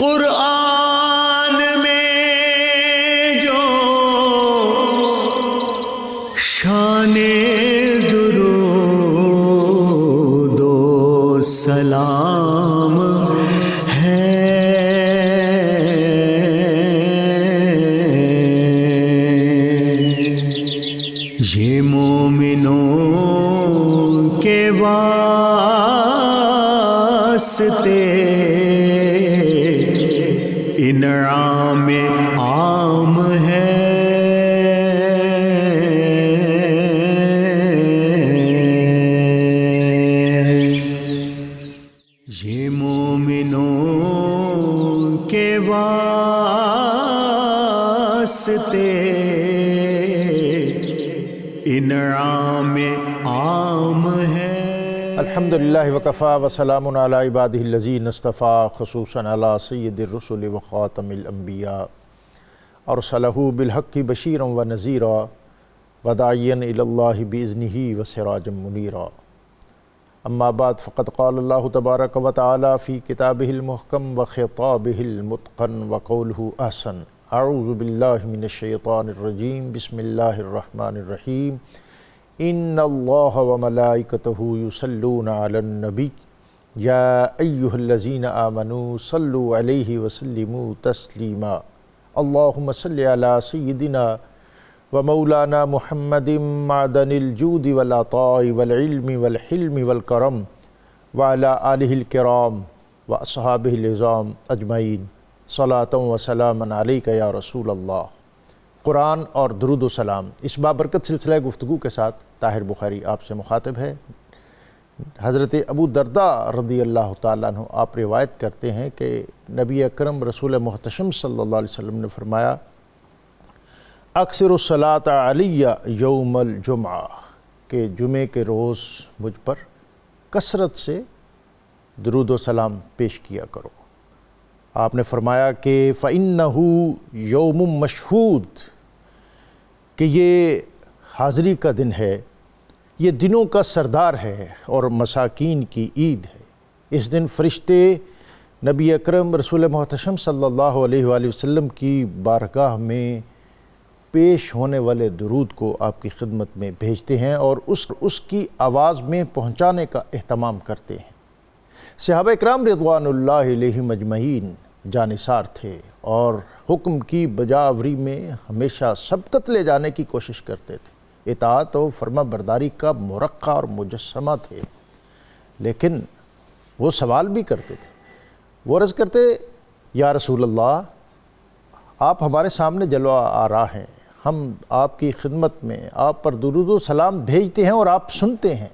قرآن میں جو شان درود و سلام ہے، یہ مومنوں کے واسطے انعام عام ہے، یہ مومنوں کے واسطے انعام عام ہے۔ الحمدللہ وکفیٰ وسلام علی عبادہ الذین اصطفیٰ، خصوصاً علی سید الرسل وخاتم الانبیاء، ارسلہ بالحق بشیرا ونذیرا وداعیا الی اللہ باذنہ وسراجا منیرا۔ اما بعد فقد قال اللہ تبارک وتعالی فی کتابہ المحکم وخطابہ المتقن وقولہ احسن۔ اعوذ باللہ من الشیطان الرجیم، بسم اللہ الرحمن الرحیم۔ ان اللہ وملائکتہ یصلون علی النبی یا ایہا الذین آمنوا صلوا علیہ وسلموا تسلیما۔ اللہم صل علی سیدنا ومولانا محمد معدن الجود والعطاء والعلم والحلم والکرم وعلی آلہ الکرام واصحابہ العظام اجمعین، صلاۃ و سلاما علیک یا رسول اللہ۔ قرآن اور درود و سلام، اس بابرکت سلسلہ گفتگو کے ساتھ طاہر بخاری آپ سے مخاطب ہے۔ حضرت ابو درداء رضی اللہ تعالیٰ عنہ آپ روایت کرتے ہیں کہ نبی اکرم رسول محتشم صلی اللہ علیہ وسلم نے فرمایا، اکثر الصلاۃ علی یوم الجمعہ، کہ جمعے کے روز مجھ پر کثرت سے درود و سلام پیش کیا کرو۔ آپ نے فرمایا کہ فَإِنَّهُ یوم مشہود، کہ یہ حاضری کا دن ہے، یہ دنوں کا سردار ہے اور مساکین کی عید ہے۔ اس دن فرشتے نبی اکرم رسول محتشم صلی اللہ علیہ وآلہ وسلم کی بارگاہ میں پیش ہونے والے درود کو آپ کی خدمت میں بھیجتے ہیں اور اس کی آواز میں پہنچانے کا اہتمام کرتے ہیں۔ صحابہ اکرام رضوان اللہ علیہم اجمعین جانثار تھے اور حکم کی بجاوری میں ہمیشہ سبقت لے جانے کی کوشش کرتے تھے، اطاعت و فرما برداری کا مرقع اور مجسمہ تھے، لیکن وہ سوال بھی کرتے تھے۔ وہ عرض کرتے، یا رسول اللہ، آپ ہمارے سامنے جلوہ آرا ہیں، ہم آپ کی خدمت میں آپ پر درود و سلام بھیجتے ہیں اور آپ سنتے ہیں،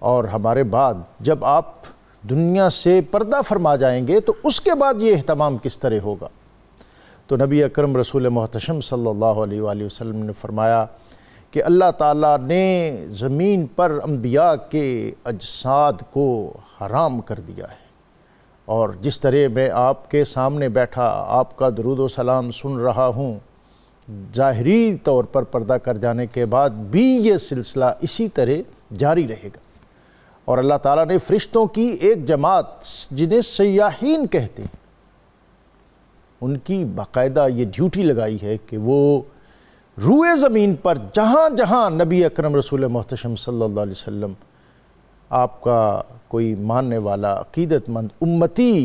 اور ہمارے بعد جب آپ دنیا سے پردہ فرما جائیں گے تو اس کے بعد یہ اہتمام کس طرح ہوگا؟ تو نبی اکرم رسول محتشم صلی اللہ علیہ وآلہ وسلم نے فرمایا کہ اللہ تعالیٰ نے زمین پر انبیاء کے اجساد کو حرام کر دیا ہے، اور جس طرح میں آپ کے سامنے بیٹھا آپ کا درود و سلام سن رہا ہوں، ظاہری طور پر پردہ کر جانے کے بعد بھی یہ سلسلہ اسی طرح جاری رہے گا۔ اور اللہ تعالیٰ نے فرشتوں کی ایک جماعت جنہیں سیاحین کہتے ہیں، ان کی باقاعدہ یہ ڈیوٹی لگائی ہے کہ وہ روئے زمین پر جہاں جہاں نبی اکرم رسول محتشم صلی اللہ علیہ وسلم آپ کا کوئی ماننے والا عقیدت مند امتی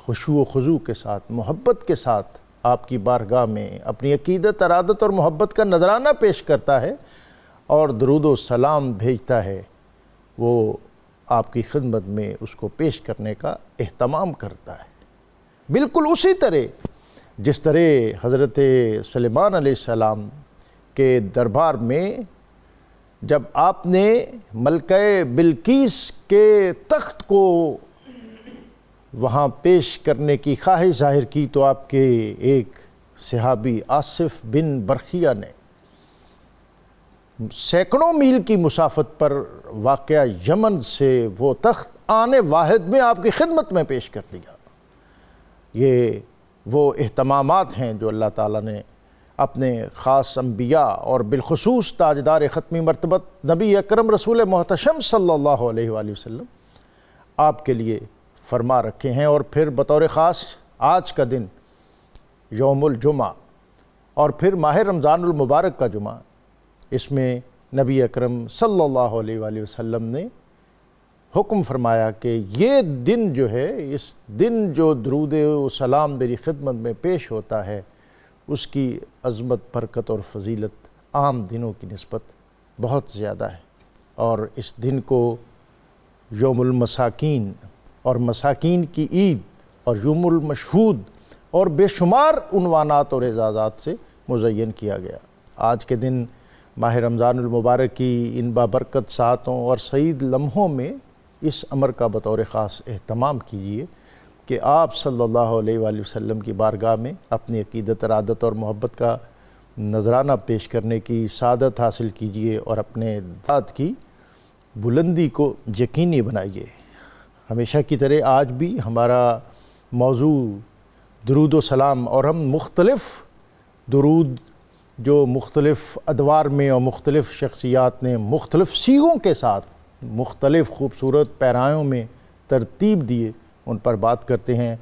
خشوع و خضوع کے ساتھ، محبت کے ساتھ آپ کی بارگاہ میں اپنی عقیدت، ارادت اور محبت کا نذرانہ پیش کرتا ہے اور درود و سلام بھیجتا ہے، وہ آپ کی خدمت میں اس کو پیش کرنے کا اہتمام کرتا ہے۔ بالکل اسی طرح جس طرح حضرت سلیمان علیہ السلام کے دربار میں جب آپ نے ملکہ بلقیس کے تخت کو وہاں پیش کرنے کی خواہش ظاہر کی تو آپ کے ایک صحابی آصف بن برخیہ نے سینکڑوں میل کی مسافت پر واقع یمن سے وہ تخت آنے واحد میں آپ کی خدمت میں پیش کر دیا۔ یہ وہ اہتمامات ہیں جو اللہ تعالیٰ نے اپنے خاص انبیاء اور بالخصوص تاجدار ختمی مرتبت نبی اکرم رسول محتشم صلی اللہ علیہ وآلہ وسلم آپ کے لیے فرما رکھے ہیں، اور پھر بطور خاص آج کا دن یوم الجمعہ اور پھر ماہ رمضان المبارک کا جمعہ، اس میں نبی اکرم صلی اللہ علیہ وآلہ وسلم نے حکم فرمایا کہ یہ دن جو ہے، اس دن جو درود و سلام میری خدمت میں پیش ہوتا ہے، اس کی عظمت، برکت اور فضیلت عام دنوں کی نسبت بہت زیادہ ہے، اور اس دن کو یوم المساکین اور مساکین کی عید اور یوم المشہود اور بے شمار عنوانات اور اعزازات سے مزین کیا گیا۔ آج کے دن ماہ رمضان المبارک کی ان بابرکت ساعتوں اور سعید لمحوں میں اس امر کا بطور خاص اہتمام کیجیے کہ آپ صلی اللہ علیہ وآلہ وسلم کی بارگاہ میں اپنی عقیدت، ارادت اور محبت کا نذرانہ پیش کرنے کی سعادت حاصل کیجیے اور اپنے ذات کی بلندی کو یقینی بنائیے۔ ہمیشہ کی طرح آج بھی ہمارا موضوع درود و سلام، اور ہم مختلف درود جو مختلف ادوار میں اور مختلف شخصیات نے مختلف سیغوں کے ساتھ مختلف خوبصورت پیرایوں میں ترتیب دیے، ان پر بات کرتے ہیں۔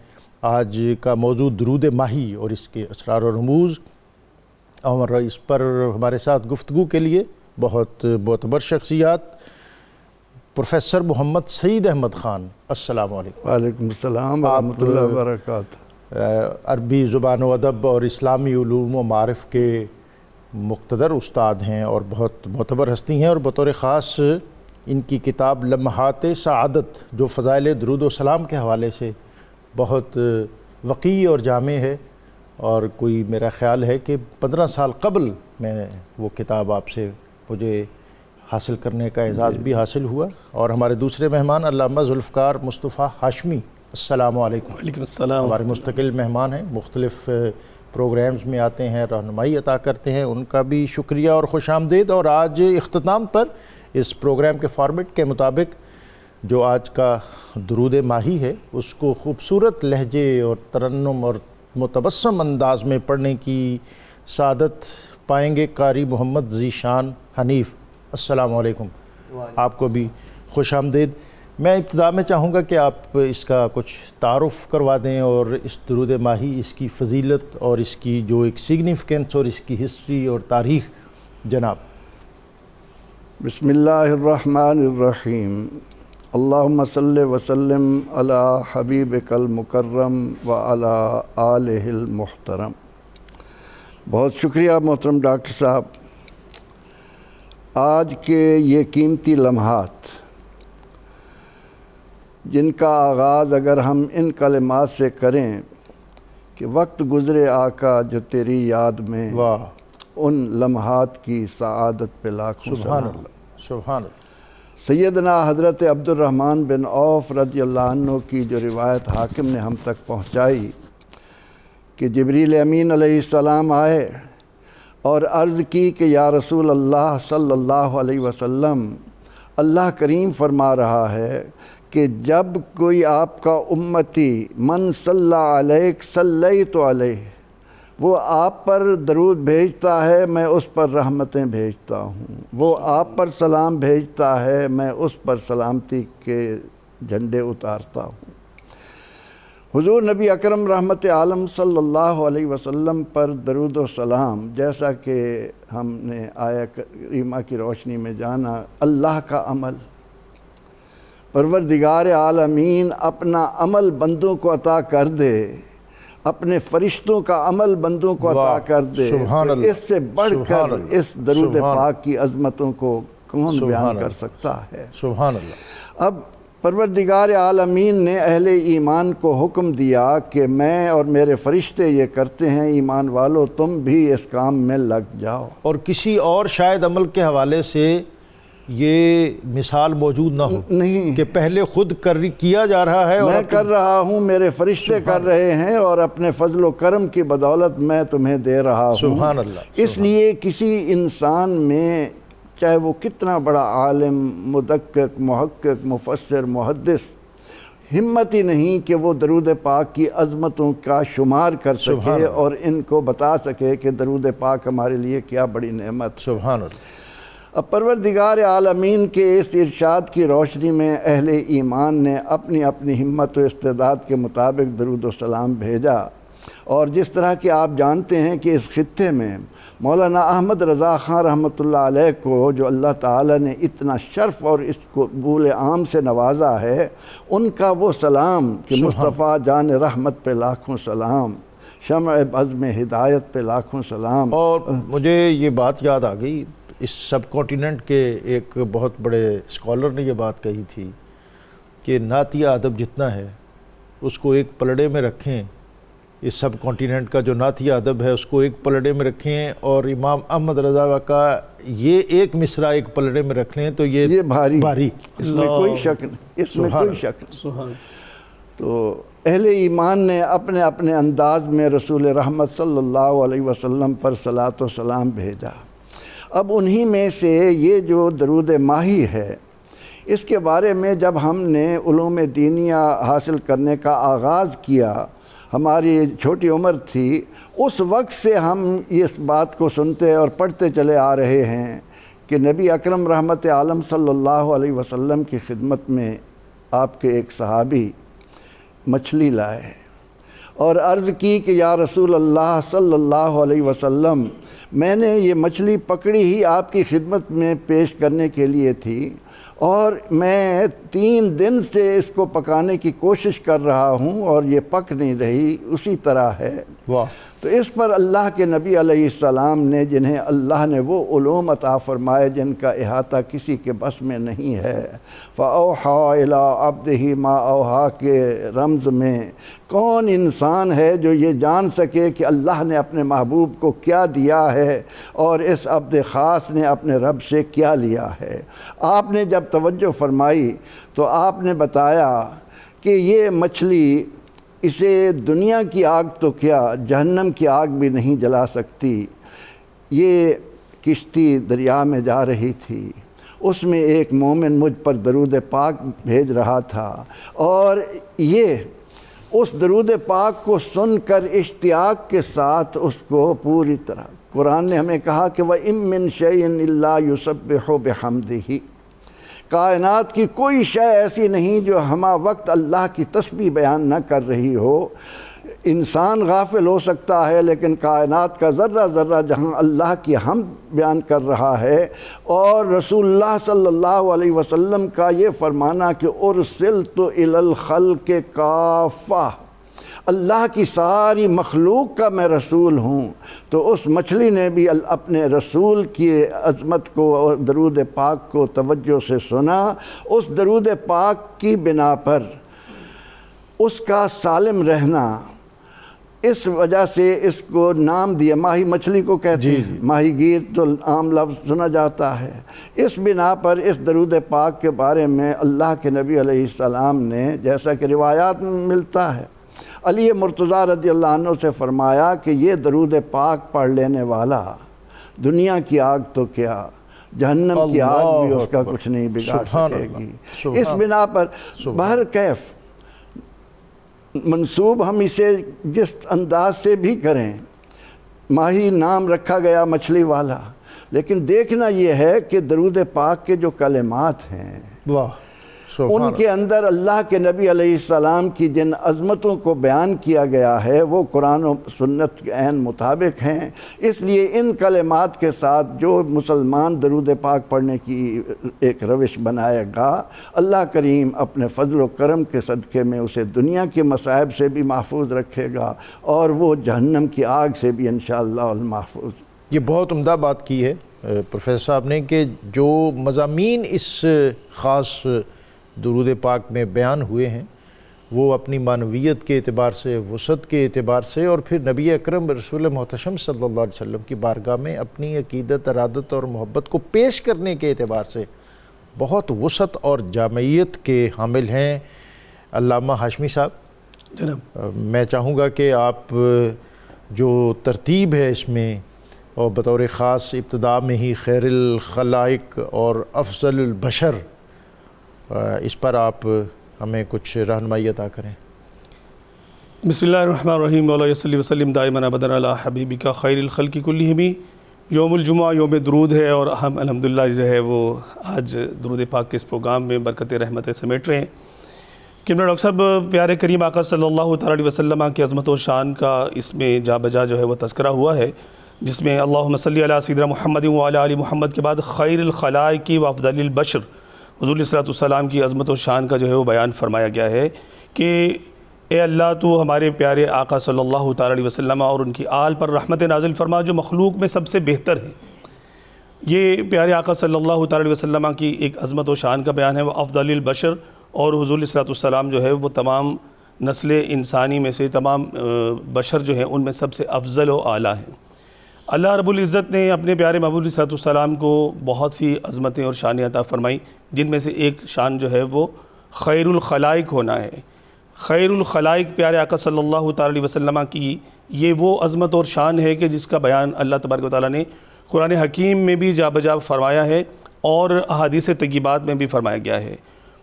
آج کا موضوع درود ماہی اور اس کے اسرار و رموز، اور اس پر ہمارے ساتھ گفتگو کے لیے بہت معتبر شخصیات پروفیسر محمد سعید احمد خان، السلام علیکم۔ وعلیکم السلام ورحمۃ اللہ وبرکاتہ۔ عربی زبان و ادب اور اسلامی علوم و معارف کے مقتدر استاد ہیں اور بہت معتبر ہستی ہیں، اور بطور خاص ان کی کتاب لمحات سعادت جو فضائل درود و سلام کے حوالے سے بہت وقیع اور جامع ہے، اور کوئی میرا خیال ہے کہ 15 سال قبل میں وہ کتاب آپ سے مجھے حاصل کرنے کا اعزاز بھی حاصل ہوا۔ اور ہمارے دوسرے مہمان علامہ ذوالفقار مصطفیٰ ہاشمی، السلام علیکم۔ وعلیکم السلام۔ ہمارے مستقل مہمان ہیں، مختلف پروگرامز میں آتے ہیں، رہنمائی عطا کرتے ہیں، ان کا بھی شکریہ اور خوش آمدید۔ اور آج اختتام پر اس پروگرام کے فارمیٹ کے مطابق جو آج کا درود ماہی ہے، اس کو خوبصورت لہجے اور ترنم اور متبسم انداز میں پڑھنے کی سعادت پائیں گے قاری محمد ذیشان حنیف، السلام علیکم۔ آپ کو بھی خوش آمدید۔ میں ابتدا میں چاہوں گا کہ آپ اس کا کچھ تعارف کروا دیں، اور اس درود ماہی، اس کی فضیلت اور اس کی جو ایک سگنیفیکنس اور اس کی ہسٹری اور تاریخ جناب۔ بسم اللہ الرحمن الرحیم۔ اللہم صلی وسلم علی حبیبک المکرم وعلی آلہ المحترم۔ بہت شکریہ محترم ڈاکٹر صاحب۔ آج کے یہ قیمتی لمحات جن کا آغاز اگر ہم ان کلمات سے کریں کہ وقت گزرے آقا جو تیری یاد میں، واہ، ان لمحات کی سعادت پہ لاکھوں سبحان سلام۔ اللہ، سبحان اللہ۔ سیدنا حضرت عبد الرحمن بن عوف رضی اللہ عنہ کی جو روایت حاکم نے ہم تک پہنچائی کہ جبریل امین علیہ السلام آئے اور عرض کی کہ یا رسول اللہ صلی اللہ علیہ وسلم، اللہ کریم فرما رہا ہے کہ جب کوئی آپ کا امتی من صلی علیک صلیت علیہ، وہ آپ پر درود بھیجتا ہے، میں اس پر رحمتیں بھیجتا ہوں، وہ آپ پر سلام بھیجتا ہے، میں اس پر سلامتی کے جھنڈے اتارتا ہوں۔ حضور نبی اکرم رحمت عالم صلی اللہ علیہ وسلم پر درود و سلام، جیسا کہ ہم نے آیہ کریمہ کی روشنی میں جانا، اللہ کا عمل، پروردگار عالمین اپنا عمل بندوں کو عطا کر دے، اپنے فرشتوں کا عمل بندوں کو عطا کر دے، سبحان اللہ، اس سے بڑھ کر اس درود سبحان پاک کی عظمتوں کو کون سبحان بیان اللہ، کر سکتا ہے۔ سبحان اللہ۔ اب پروردگار عالمین نے اہل ایمان کو حکم دیا کہ میں اور میرے فرشتے یہ کرتے ہیں، ایمان والو تم بھی اس کام میں لگ جاؤ۔ اور کسی اور شاید عمل کے حوالے سے یہ مثال موجود نہ ہو نہیں کہ پہلے خود کیا جا رہا ہے اور میں کر رہا ہوں، میرے فرشتے کر رہے ہیں، اور اپنے فضل و کرم کی بدولت میں تمہیں دے رہا ہوں۔ سبحان اللہ۔ اس لیے کسی انسان میں، چاہے وہ کتنا بڑا عالم، مدقق، محقق، مفسر، محدث، ہمت ہی نہیں کہ وہ درود پاک کی عظمتوں کا شمار کر سکے اور ان کو بتا سکے کہ درود پاک ہمارے لیے کیا بڑی نعمت۔ سبحان اللہ۔ اب پروردگار عالمین کے اس ارشاد کی روشنی میں اہل ایمان نے اپنی اپنی ہمت و استعداد کے مطابق درود و سلام بھیجا، اور جس طرح کہ آپ جانتے ہیں کہ اس خطے میں مولانا احمد رضا خان رحمۃ اللہ علیہ کو جو اللہ تعالیٰ نے اتنا شرف اور اس قبول عام سے نوازا ہے، ان کا وہ سلام کہ مصطفیٰ جان رحمت پہ لاکھوں سلام، شمع عزم ہدایت پہ لاکھوں سلام۔ اور مجھے یہ بات یاد آ گئی، اس سب کانٹیننٹ کے ایک بہت بڑے اسکالر نے یہ بات کہی تھی کہ نعتیہ ادب جتنا ہے اس کو ایک پلڑے میں رکھیں، اس سب کانٹیننٹ کا جو نعتیہ ادب ہے اس کو ایک پلڑے میں رکھیں، اور امام احمد رضا کا یہ ایک مصرع ایک پلڑے میں رکھ لیں تو یہ بھاری، اس میں کوئی شک نہیں، اس میں کوئی شک نہیں۔ تو اہل ایمان نے اپنے اپنے انداز میں رسول رحمت صلی اللہ علیہ وسلم پر صلاۃ و سلام بھیجا۔ اب انہی میں سے یہ جو درود ماہی ہے، اس کے بارے میں جب ہم نے علوم دینیہ حاصل کرنے کا آغاز کیا، ہماری چھوٹی عمر تھی، اس وقت سے ہم اس بات کو سنتے اور پڑھتے چلے آ رہے ہیں کہ نبی اکرم رحمت عالم صلی اللہ علیہ وسلم کی خدمت میں آپ کے ایک صحابی مچھلی لائے اور عرض کی کہ یا رسول اللہ صلی اللہ علیہ وسلم، میں نے یہ مچھلی پکڑی ہی آپ کی خدمت میں پیش کرنے کے لیے تھی، اور میں 3 دن سے اس کو پکانے کی کوشش کر رہا ہوں اور یہ پک نہیں رہی، اسی طرح ہے۔ واہ! تو اس پر اللہ کے نبی علیہ السلام نے، جنہیں اللہ نے وہ علوم عطا فرمائے جن کا احاطہ کسی کے بس میں نہیں ہے، فَأَوْحَىٰ إِلَىٰ عَبْدِهِ مَا أَوْحَىٰ کے رمز میں کون انسان ہے جو یہ جان سکے کہ اللہ نے اپنے محبوب کو کیا دیا ہے اور اس عبد خاص نے اپنے رب سے کیا لیا ہے۔ آپ نے جب توجہ فرمائی تو آپ نے بتایا کہ یہ مچھلی، اسے دنیا کی آگ تو کیا، جہنم کی آگ بھی نہیں جلا سکتی۔ یہ کشتی دریا میں جا رہی تھی، اس میں ایک مومن مجھ پر درود پاک بھیج رہا تھا، اور یہ اس درود پاک کو سن کر اشتیاق کے ساتھ اس کو پوری طرح، قرآن نے ہمیں کہا کہ وَإِن مِّن شَيْءٍ إِلَّا يُسَبِّحُ بِحَمْدِهِ، کائنات کی کوئی شے ایسی نہیں جو ہمہ وقت اللہ کی تسبیح بیان نہ کر رہی ہو۔ انسان غافل ہو سکتا ہے، لیکن کائنات کا ذرہ ذرہ جہاں اللہ کی حمد بیان کر رہا ہے، اور رسول اللہ صلی اللہ علیہ وسلم کا یہ فرمانا کہ ارسلت الی الخلق کافہ، اللہ کی ساری مخلوق کا میں رسول ہوں، تو اس مچھلی نے بھی اپنے رسول کی عظمت کو اور درود پاک کو توجہ سے سنا۔ اس درود پاک کی بنا پر اس کا سالم رہنا، اس وجہ سے اس کو نام دیا، ماہی مچھلی کو کہتے ہیں، ماہی گیر تو عام لفظ سنا جاتا ہے۔ اس بنا پر اس درود پاک کے بارے میں اللہ کے نبی علیہ السلام نے، جیسا کہ روایات میں ملتا ہے، علی مرتضیٰ رضی اللہ عنہ سے فرمایا کہ یہ درود پاک پڑھ لینے والا دنیا کی آگ تو کیا، جہنم کی آگ بھی اس کا کچھ نہیں بگاڑ سکے گی۔ اس بنا پر بہر کیف منسوب ہم اسے جس انداز سے بھی کریں، ماہی نام رکھا گیا مچھلی والا، لیکن دیکھنا یہ ہے کہ درود پاک کے جو کلمات ہیں، ان کے اندر اللہ کے نبی علیہ السلام کی جن عظمتوں کو بیان کیا گیا ہے وہ قرآن و سنت کے عین مطابق ہیں۔ اس لیے ان کلمات کے ساتھ جو مسلمان درود پاک پڑھنے کی ایک روش بنائے گا، اللہ کریم اپنے فضل و کرم کے صدقے میں اسے دنیا کے مصائب سے بھی محفوظ رکھے گا، اور وہ جہنم کی آگ سے بھی انشاءاللہ المحفوظ۔ یہ بہت عمدہ بات کی ہے پروفیسر صاحب نے کہ جو مضامین اس خاص درود پاک میں بیان ہوئے ہیں وہ اپنی معنویت کے اعتبار سے، وسعت کے اعتبار سے، اور پھر نبی اکرم رسول محتشم صلی اللہ علیہ وسلم کی بارگاہ میں اپنی عقیدت، ارادت اور محبت کو پیش کرنے کے اعتبار سے بہت وسعت اور جامعیت کے حامل ہیں۔ علامہ ہاشمی صاحب، جناب میں چاہوں گا کہ آپ جو ترتیب ہے اس میں، اور بطور خاص ابتدا میں ہی خیر الخلائق اور افضل البشر، اس پر آپ ہمیں کچھ رہنمائی عطا کریں۔ بسم اللہ الرحمن الرحیم، مولا صلی وسلم دائما ابدا علی حبیبک خیر الخلق کلہم یوم الجمعہ یوم درود ہے، اور ہم الحمدللہ جو ہے وہ آج درود پاک کے اس پروگرام میں برکت رحمتیں سمیٹ رہے ہیں کہ ڈاکٹر صاحب پیارے کریم آقا صلی اللہ تعالیٰ علیہ وسلم کی عظمت و شان کا اس میں جا بجا جو ہے وہ تذکرہ ہوا ہے، جس میں اللہم صلی علی سیدنا محمد وعلی آل محمد کے بعد خیر الخلائق و افضل البشر حضور علیہ الصلوۃ والسلام کی عظمت و شان کا جو ہے وہ بیان فرمایا گیا ہے کہ اے اللہ تو ہمارے پیارے آقا صلی اللہ تعالیٰ علیہ وسلم اور ان کی آل پر رحمت نازل فرما جو مخلوق میں سب سے بہتر ہے۔ یہ پیارے آقا صلی اللہ تعالیٰ علیہ وسلم کی ایک عظمت و شان کا بیان ہے، وہ افضل البشر، اور حضور علیہ الصلوۃ والسلام جو ہے وہ تمام نسل انسانی میں سے تمام بشر جو ہیں ان میں سب سے افضل و اعلیٰ ہیں۔ اللہ رب العزت نے اپنے پیارے محبوب علیہ الصلوۃ والسلام کو بہت سی عظمتیں اور شانیں عطا فرمائی، جن میں سے ایک شان جو ہے وہ خیر الخلائق ہونا ہے۔ خیر الخلائق پیارے آقا صلی اللہ تعالیٰ علیہ وسلم کی یہ وہ عظمت اور شان ہے کہ جس کا بیان اللہ تبارک و تعالیٰ نے قرآن حکیم میں بھی جا بجا فرمایا ہے اور احادیث طیبات میں بھی فرمایا گیا ہے۔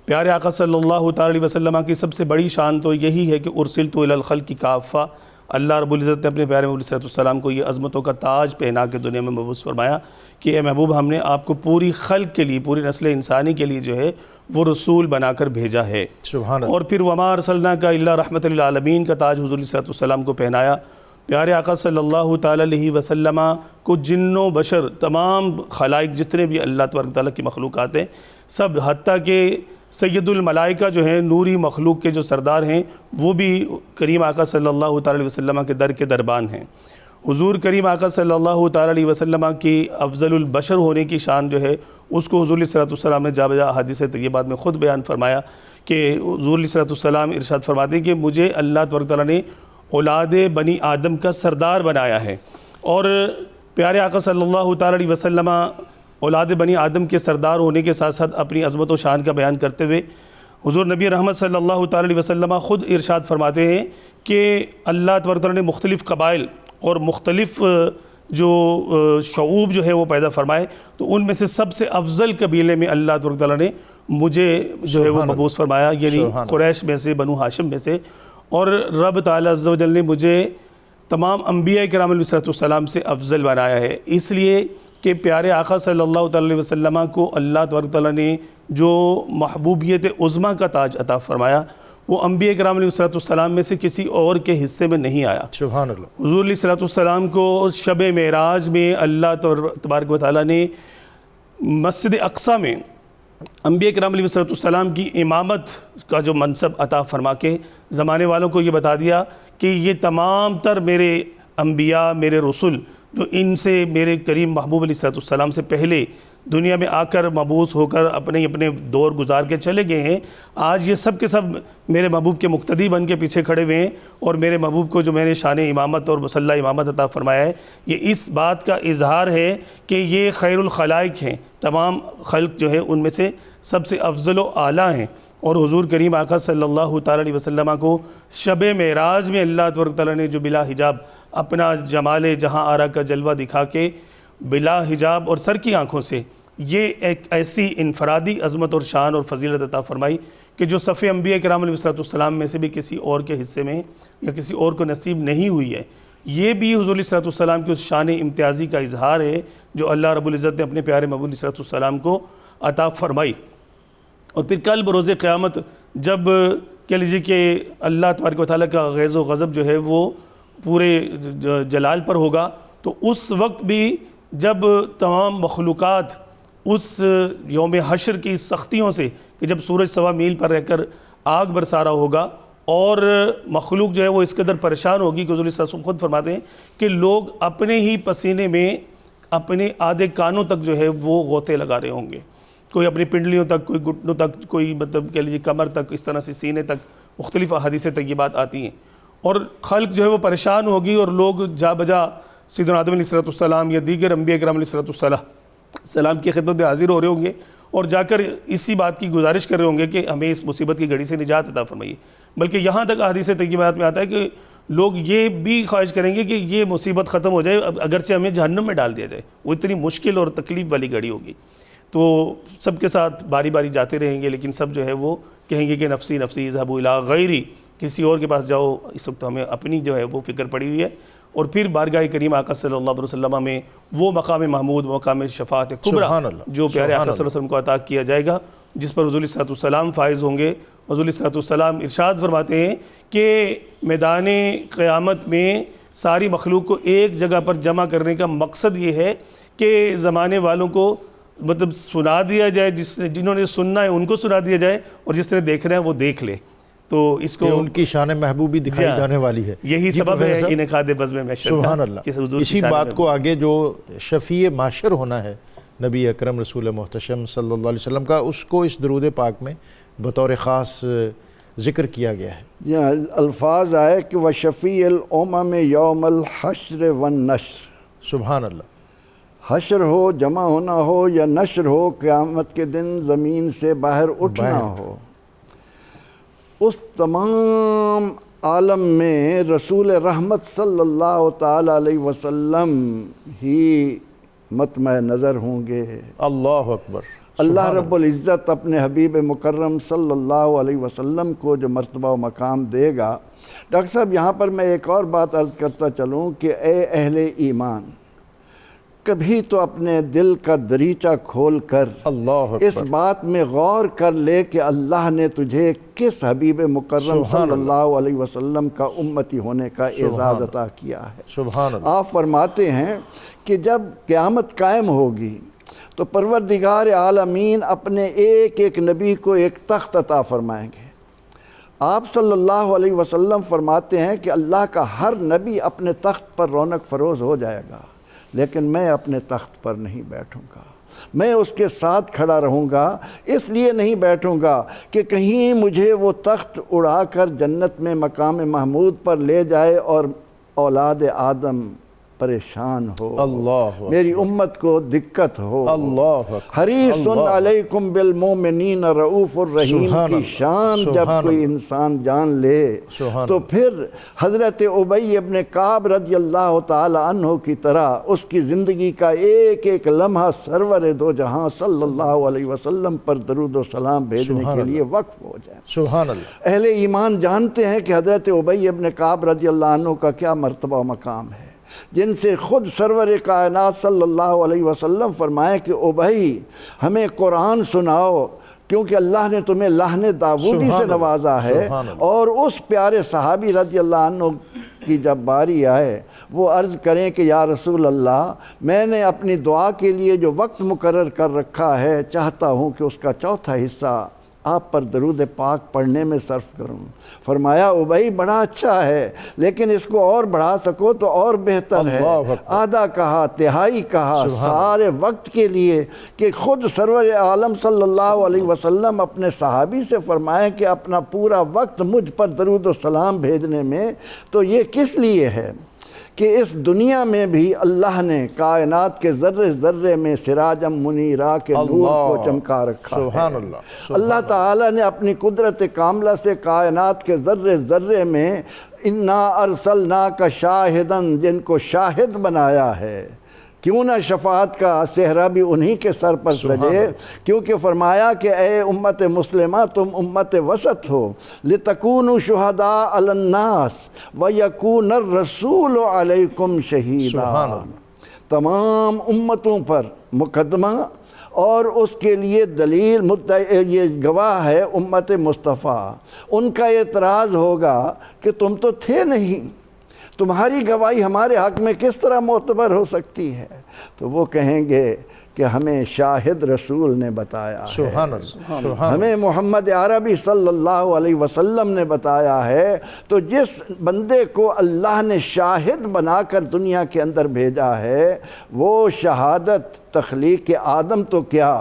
پیارے آقا صلی اللہ تعالیٰ علیہ وسلم کی سب سے بڑی شان تو یہی ہے کہ ارسلت الی الخلق کافہ، اللہ رب العزت نے اپنے پیارے محبوب علیہ السلام کو یہ عظمتوں کا تاج پہنا کے دنیا میں مبعوث فرمایا کہ اے محبوب ہم نے آپ کو پوری خلق کے لیے، پوری نسل انسانی کے لیے جو ہے وہ رسول بنا کر بھیجا ہے۔ سبحان اللہ۔ اور پھر وما ارسلناک الا رحمۃ للعالمین کا تاج حضور علیہ السلام کو پہنایا۔ پیارے آقا صلی اللہ تعالیٰ علیہ وسلم کو جن و بشر تمام خلائق جتنے بھی اللہ تبارک تعالیٰ کی مخلوقات ہیں سب، حتیٰ کہ سید الملائکہ جو ہیں نوری مخلوق کے جو سردار ہیں وہ بھی کریم آقا صلی اللہ تعالیٰ علیہ وسلم کے در کے دربان ہیں۔ حضور کریم آقا صلی اللہ تعالیٰ علیہ وسلم کی افضل البشر ہونے کی شان جو ہے اس کو حضور علیہ الصلوۃ والسلام نے جا بجا احادیث طیبات میں خود بیان فرمایا کہ حضور علیہ الصلوۃ والسلام ارشاد فرماتے ہیں کہ مجھے اللہ تبارک تعالیٰ نے اولاد بنی آدم کا سردار بنایا ہے، اور پیارے آقا صلی اللہ تعالیٰ علیہ وسلم اولاد بنی آدم کے سردار ہونے کے ساتھ ساتھ اپنی عظمت و شان کا بیان کرتے ہوئے حضور نبی رحمت صلی اللہ تعالیٰ علیہ وسلم خود ارشاد فرماتے ہیں کہ اللہ تبارک تعالیٰ نے مختلف قبائل اور مختلف جو شعوب جو ہے وہ پیدا فرمائے، تو ان میں سے سب سے افضل قبیلے میں اللہ تبارک تعالیٰ نے مجھے جو ہے وہ مبعوث فرمایا، یعنی قریش میں سے، بنو ہاشم میں سے، اور رب تعالیٰ عز و جل نے مجھے تمام انبیاء کرام علیہ السلام سے افضل بنایا ہے، اس لیے کہ پیارے آقا صلی اللہ تعالیٰ علیہ وسلم کو اللہ تبارک تعالیٰ نے جو محبوبیت عظمیٰ کا تاج عطا فرمایا وہ انبیاء کرام علیہ السلام میں سے کسی اور کے حصے میں نہیں آیا۔ سبحان اللہ۔ حضور علیہ الصلوۃ والسلام کو شب معراج میں اللہ تبارک و تعالیٰ نے مسجد اقصیٰ میں انبیاء کرام علیہ السلام کی امامت کا جو منصب عطا فرما کے زمانے والوں کو یہ بتا دیا کہ یہ تمام تر میرے انبیاء، میرے رسول جو ان سے میرے کریم محبوب علیہ السلام سے پہلے دنیا میں آ کر مبعوث ہو کر اپنے اپنے دور گزار کے چلے گئے ہیں، آج یہ سب کے سب میرے محبوب کے مقتدی بن کے پیچھے کھڑے ہوئے ہیں، اور میرے محبوب کو جو میں نے شان امامت اور مسلح امامت عطا فرمایا ہے یہ اس بات کا اظہار ہے کہ یہ خیر الخلائق ہیں، تمام خلق جو ہے ان میں سے سب سے افضل و اعلیٰ ہیں۔ اور حضور کریم آقا صلی اللہ تعالیٰ علیہ وسلم کو شب معراج میں اللہ تبارک تعالیٰ نے جو بلا حجاب اپنا جمال جہاں آرا کا جلوہ دکھا کے بلا حجاب اور سر کی آنکھوں سے یہ ایک ایسی انفرادی عظمت اور شان اور فضیلت عطا فرمائی کہ جو صف انبیاء کرام علیہ السلام میں سے بھی کسی اور کے حصے میں یا کسی اور کو نصیب نہیں ہوئی ہے۔ یہ بھی حضور علیہ السلام کی اس شان امتیازی کا اظہار ہے جو اللہ رب العزت نے اپنے پیارے محبوب علیہ السلام کو عطا فرمائی۔ اور پھر کل بروز قیامت جب کہہ لیجیے کہ اللہ تبارک و تعالیٰ کا غیظ و غضب جو ہے وہ پورے جلال پر ہوگا، تو اس وقت بھی جب تمام مخلوقات اس یوم حشر کی سختیوں سے کہ جب سورج سوا میل پر رہ کر آگ برسا رہا ہوگا اور مخلوق جو ہے وہ اس قدر پریشان ہوگی کہ حضور صلی اللہ علیہ وسلم خود فرماتے ہیں کہ لوگ اپنے ہی پسینے میں اپنے آدھے کانوں تک جو ہے وہ غوطے لگا رہے ہوں گے، کوئی اپنی پنڈلیوں تک، کوئی گھٹنوں تک، کوئی مطلب کہہ لیجیے کمر تک، اس طرح سے سینے تک مختلف احادیث طیبات آتی ہیں، اور خلق جو ہے وہ پریشان ہوگی، اور لوگ جا بجا سیدنا آدم علیہ السلام یا دیگر انبیاء کرام علیہ السلام کی خدمت میں حاضر ہو رہے ہوں گے اور جا کر اسی بات کی گزارش کر رہے ہوں گے کہ ہمیں اس مصیبت کی گھڑی سے نجات عطا فرمائیے۔ بلکہ یہاں تک احادیث طیبات میں آتا ہے کہ لوگ یہ بھی خواہش کریں گے کہ یہ مصیبت ختم ہو جائے، اگرچہ ہمیں جہنم میں ڈال دیا جائے، وہ اتنی مشکل اور تکلیف والی گھڑی ہوگی۔ تو سب کے ساتھ باری باری جاتے رہیں گے، لیکن سب جو ہے وہ کہیں گے کہ نفسی نفسی اذهبوا الی غیری، کسی اور کے پاس جاؤ، اس وقت ہمیں اپنی جو ہے وہ فکر پڑی ہوئی ہے۔ اور پھر بارگاہ کریم آقا صلی اللہ علیہ وسلم میں وہ مقام محمود، مقام شفاعت کبریٰ سبحان اللہ، جو پیارے آقا سبحان صلی اللہ علیہ وسلم کو عطا کیا جائے گا، جس پر حضور صلی اللہ علیہ وسلم فائز ہوں گے۔ حضور صلی اللہ علیہ وسلم ارشاد فرماتے ہیں کہ میدان قیامت میں ساری مخلوق کو ایک جگہ پر جمع کرنے کا مقصد یہ ہے کہ زمانے والوں کو مطلب سنا دیا جائے، جنہوں نے سننا ہے ان کو سنا دیا جائے، اور جس نے دیکھنا ہے وہ دیکھ لے۔ تو اس کو کہ ان کی شان محبوبی دکھائی جانے والی ہے، یہی سبب ہے انعقاد بزم محشر کا۔ سبحان اللہ۔ اسی بات کو آگے جو شفیع محشر ہونا ہے نبی اکرم رسول محتشم صلی اللہ علیہ وسلم کا، اس کو اس درود پاک میں بطور خاص ذکر کیا گیا ہے۔ یہاں الفاظ آئے کہ وَشَفِيعِ الْأُمَمِ يَوْمَ الْحَشْرِ وَالنَّشْرِ، سبحان اللہ۔ حشر ہو، جمع ہونا ہو، یا نشر ہو، قیامت کے دن زمین سے باہر اٹھنا ہو، اس تمام عالم میں رسول رحمت صلی اللہ تعالی علیہ وسلم ہی مطمع نظر ہوں گے۔ اللہ اکبر۔ اللہ رب العزت اپنے حبیب مکرم صلی اللہ علیہ وسلم کو جو مرتبہ و مقام دے گا۔ ڈاکٹر صاحب یہاں پر میں ایک اور بات عرض کرتا چلوں کہ اے اہل ایمان، کبھی تو اپنے دل کا دریچہ کھول کر اللہ اس بات میں غور کر لے کہ اللہ نے تجھے کس حبیب مکرم صلی اللہ علیہ وسلم کا امتی ہونے کا اعزاز عطا کیا ہے۔ سبحان اللہ۔ آپ فرماتے ہیں کہ جب قیامت قائم ہوگی تو پروردگار عالمین اپنے ایک ایک نبی کو ایک تخت عطا فرمائیں گے۔ آپ صلی اللہ علیہ وسلم فرماتے ہیں کہ اللہ کا ہر نبی اپنے تخت پر رونق فروز ہو جائے گا، لیکن میں اپنے تخت پر نہیں بیٹھوں گا، میں اس کے ساتھ کھڑا رہوں گا۔ اس لیے نہیں بیٹھوں گا کہ کہیں مجھے وہ تخت اڑا کر جنت میں مقام محمود پر لے جائے اور اولاد آدم پریشان ہو، اللہ میری امت کو دقت ہو۔ اللہ حریص علیکم بالمومنین رؤوف الرحیم کی شان جب کوئی انسان جان لے تو پھر حضرت ابی ابن کعب رضی اللہ تعالی عنہ کی طرح اس کی زندگی کا ایک ایک لمحہ سرور دو جہاں صلی اللہ علیہ وسلم پر درود و سلام بھیجنے کے لیے وقف ہو جائے۔ سبحان اللہ۔ اہل ایمان جانتے ہیں کہ حضرت ابی ابن کعب رضی اللہ عنہ کا کیا مرتبہ و مقام ہے، جن سے خود سرور کائنات صلی اللہ علیہ وسلم فرمائے کہ ابی ہمیں قرآن سناؤ، کیونکہ اللہ نے تمہیں لحن داودی سے نوازا ہے۔ اور اس پیارے صحابی رضی اللہ عنہ کی جب باری آئے وہ عرض کریں کہ یا رسول اللہ، میں نے اپنی دعا کے لیے جو وقت مقرر کر رکھا ہے چاہتا ہوں کہ اس کا چوتھا حصہ آپ پر درود پاک پڑھنے میں صرف کروں۔ فرمایا ابی بڑا اچھا ہے، لیکن اس کو اور بڑھا سکو تو اور بہتر ہے۔ آدھا کہا، تہائی کہا، سارے وقت کے لیے کہ خود سرور عالم صلی اللہ علیہ وسلم اپنے صحابی سے فرمائیں کہ اپنا پورا وقت مجھ پر درود و سلام بھیجنے میں، تو یہ کس لیے ہے کہ اس دنیا میں بھی اللہ نے کائنات کے ذرے ذرے میں سراجم منیرا کے نور کو چمکا رکھا ہے۔ اللہ تعالیٰ نے اپنی قدرت کاملہ سے کائنات کے ذرے ذرے میں انا ارسلناک شاہدن، جن کو شاہد بنایا ہے۔ کیوں نہ شفاعت کا صحرا بھی انہی کے سر پر سجے، کیونکہ فرمایا کہ اے امت مسلمہ تم امت وسط ہو، لِتَكُونُوا شُهَدَاءَ عَلَى النَّاسِ وَيَكُونَ الرَّسُولُ عَلَيْكُمْ شَهِيدًا۔ تمام امتوں پر مقدمہ اور اس کے لیے دلیل یہ گواہ ہے امت مصطفیٰ۔ ان کا اعتراض ہوگا کہ تم تو تھے نہیں، تمہاری گواہی ہمارے حق میں کس طرح معتبر ہو سکتی ہے؟ تو وہ کہیں گے کہ ہمیں شاہد رسول نے بتایا ہے، ہمیں محمد عربی صلی اللہ علیہ وسلم نے بتایا ہے۔ تو جس بندے کو اللہ نے شاہد بنا کر دنیا کے اندر بھیجا ہے، وہ شہادت تخلیق آدم تو کیا،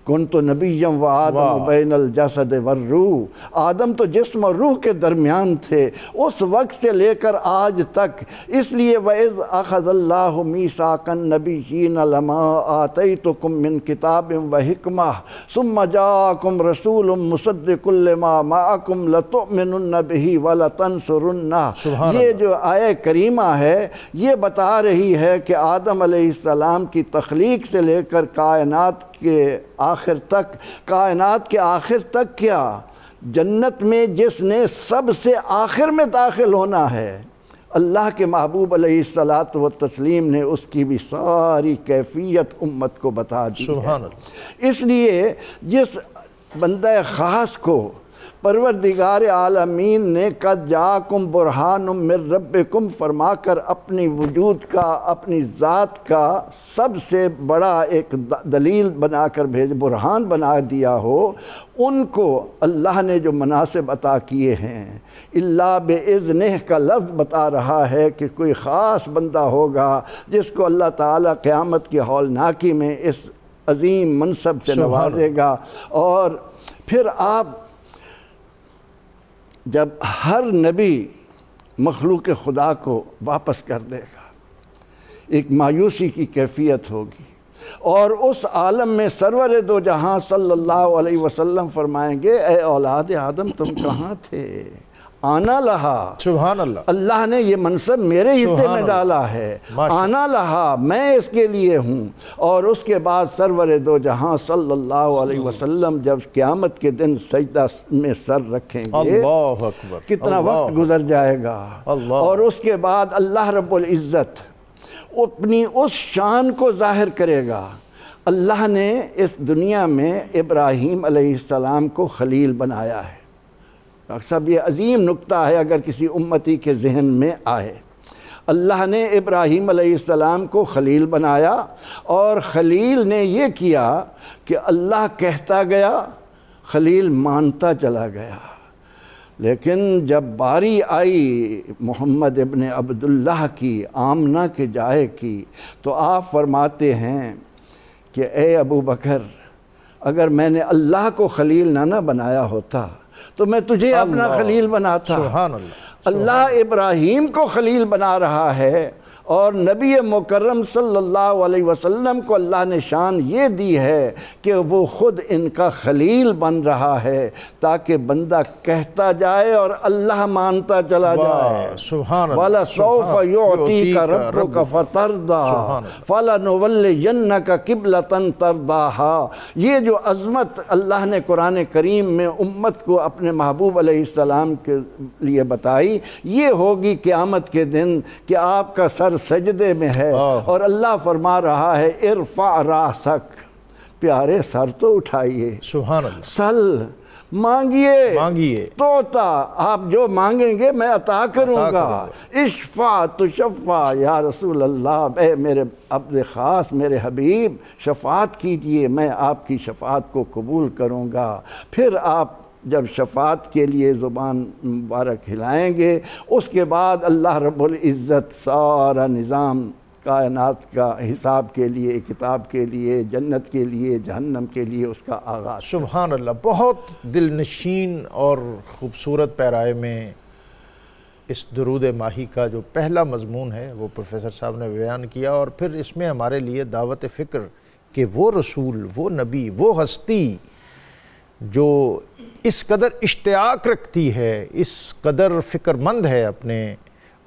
کنت نبیم و آدم بین الجسد والروح، آدم تو جسم اور روح کے درمیان تھے اس وقت سے لے کر آج تک۔ اس لیے وَإِذْ أَخَذَ اللَّهُ مِيثَاقَ النَّبِيِّينَ لَمَا آتَيْتُكُم مِّن كِتَابٍ وَحِكْمَةٍ ثُمَّ جَاءَكُمْ رَسُولٌ مُصَدِّقٌ لِّمَا مَعَكُمْ لَتُؤْمِنُنَّ بِهِ وَلَتَنصُرُنَّهُ۔ یہ جو آیہ کریمہ ہے یہ بتا رہی ہے کہ آدم علیہ السلام کی تخلیق سے لے کر کائنات کے آخر تک، کائنات کے آخر تک کیا، جنت میں جس نے سب سے آخر میں داخل ہونا ہے، اللہ کے محبوب علیہ الصلاۃ والتسلیم نے اس کی بھی ساری کیفیت امت کو بتا دی سبحان ہے۔ اللہ۔ اس لیے جس بندہ خاص کو پروردگار عالمین نے قد جاکم برہان من ربکم فرما کر اپنی وجود کا، اپنی ذات کا سب سے بڑا ایک دلیل بنا کر برہان بنا دیا ہو، ان کو اللہ نے جو مناسب عطا کیے ہیں، اللہ بِإِذْنِهِ کا لفظ بتا رہا ہے کہ کوئی خاص بندہ ہوگا جس کو اللہ تعالیٰ قیامت کی ہولناکی میں اس عظیم منصب سے نوازے گا۔ اور پھر آپ جب ہر نبی مخلوق خدا کو واپس کر دے گا، ایک مایوسی کی کیفیت ہوگی، اور اس عالم میں سرور دو جہاں صلی اللہ علیہ وسلم فرمائیں گے اے اولاد آدم تم کہاں تھے؟ آنا لہا، سبحان اللہ۔ اللہ نے یہ منصب میرے حصے میں ڈالا ہے، آنا لہا، میں اس کے لیے ہوں۔ اور اس کے بعد سرور دو جہاں صلی اللہ علیہ وسلم جب قیامت کے دن سجدہ میں سر رکھیں گے، اللہ اکبر، کتنا وقت گزر جائے گا، اور اس کے بعد اللہ رب العزت اپنی اس شان کو ظاہر کرے گا۔ اللہ نے اس دنیا میں ابراہیم علیہ السلام کو خلیل بنایا ہے۔ ڈاکٹر صاحب یہ عظیم نکتہ ہے اگر کسی امتی کے ذہن میں آئے۔ اللہ نے ابراہیم علیہ السلام کو خلیل بنایا، اور خلیل نے یہ کیا کہ اللہ کہتا گیا، خلیل مانتا چلا گیا۔ لیکن جب باری آئی محمد ابن عبداللہ کی، آمنہ کے جائے کی، تو آپ فرماتے ہیں کہ اے ابو بکر، اگر میں نے اللہ کو خلیل نہ بنایا ہوتا تو میں تجھے اپنا خلیل بناتا۔ سبحان اللہ۔ اللہ ابراہیم کو خلیل بنا رہا ہے، اور نبی مکرم صلی اللہ علیہ وسلم کو اللہ نے شان یہ دی ہے کہ وہ خود ان کا خلیل بن رہا ہے، تاکہ بندہ کہتا جائے اور اللہ مانتا چلا جائے۔ سبحان اللہ۔ وَلَسَوْفَ يُعْطِيكَ رَبُّكَ فَتَرْضَىٰ فَلَنُوَلِّيَنَّكَ قِبْلَةً تَرْضَاهَا۔ یہ جو عظمت اللہ نے قرآن کریم میں امت کو اپنے محبوب علیہ السلام کے لیے بتائی، یہ ہوگی قیامت کے دن کہ آپ کا سر سجدے میں ہے، اور اللہ فرما رہا ہے ارفع راسک، پیارے سر تو اٹھائیے، سبحان اللہ۔ سل مانگیے توتا، آپ جو مانگیں گے میں عطا کروں گا۔ اشفع تشفع، یا رسول اللہ، اے میرے عبد خاص، میرے حبیب، شفاعت کیجئے، میں آپ کی شفاعت کو قبول کروں گا۔ پھر آپ جب شفاعت کے لیے زبان مبارک ہلائیں گے، اس کے بعد اللہ رب العزت سارا نظام کائنات کا حساب کے لیے، کتاب کے لیے، جنت کے لیے، جہنم کے لیے اس کا آغاز۔ سبحان اللہ۔ بہت دل نشین اور خوبصورت پیرائے میں اس درود ماہی کا جو پہلا مضمون ہے وہ پروفیسر صاحب نے بیان کیا، اور پھر اس میں ہمارے لیے دعوت فکر کہ وہ رسول، وہ نبی، وہ ہستی جو اس قدر اشتیاق رکھتی ہے، اس قدر فکر مند ہے اپنے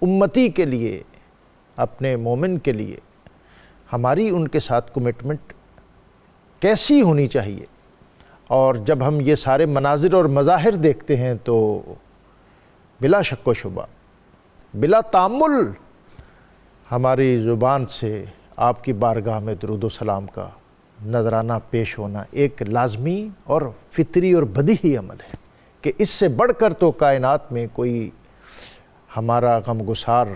امتی کے لیے، اپنے مومن کے لیے، ہماری ان کے ساتھ کمٹمنٹ کیسی ہونی چاہیے۔ اور جب ہم یہ سارے مناظر اور مظاہر دیکھتے ہیں تو بلا شک و شبہ، بلا تامل ہماری زبان سے آپ کی بارگاہ میں درود و سلام کا نذرانہ پیش ہونا ایک لازمی اور فطری اور بدیہی عمل ہے کہ اس سے بڑھ کر تو کائنات میں کوئی ہمارا غمگسار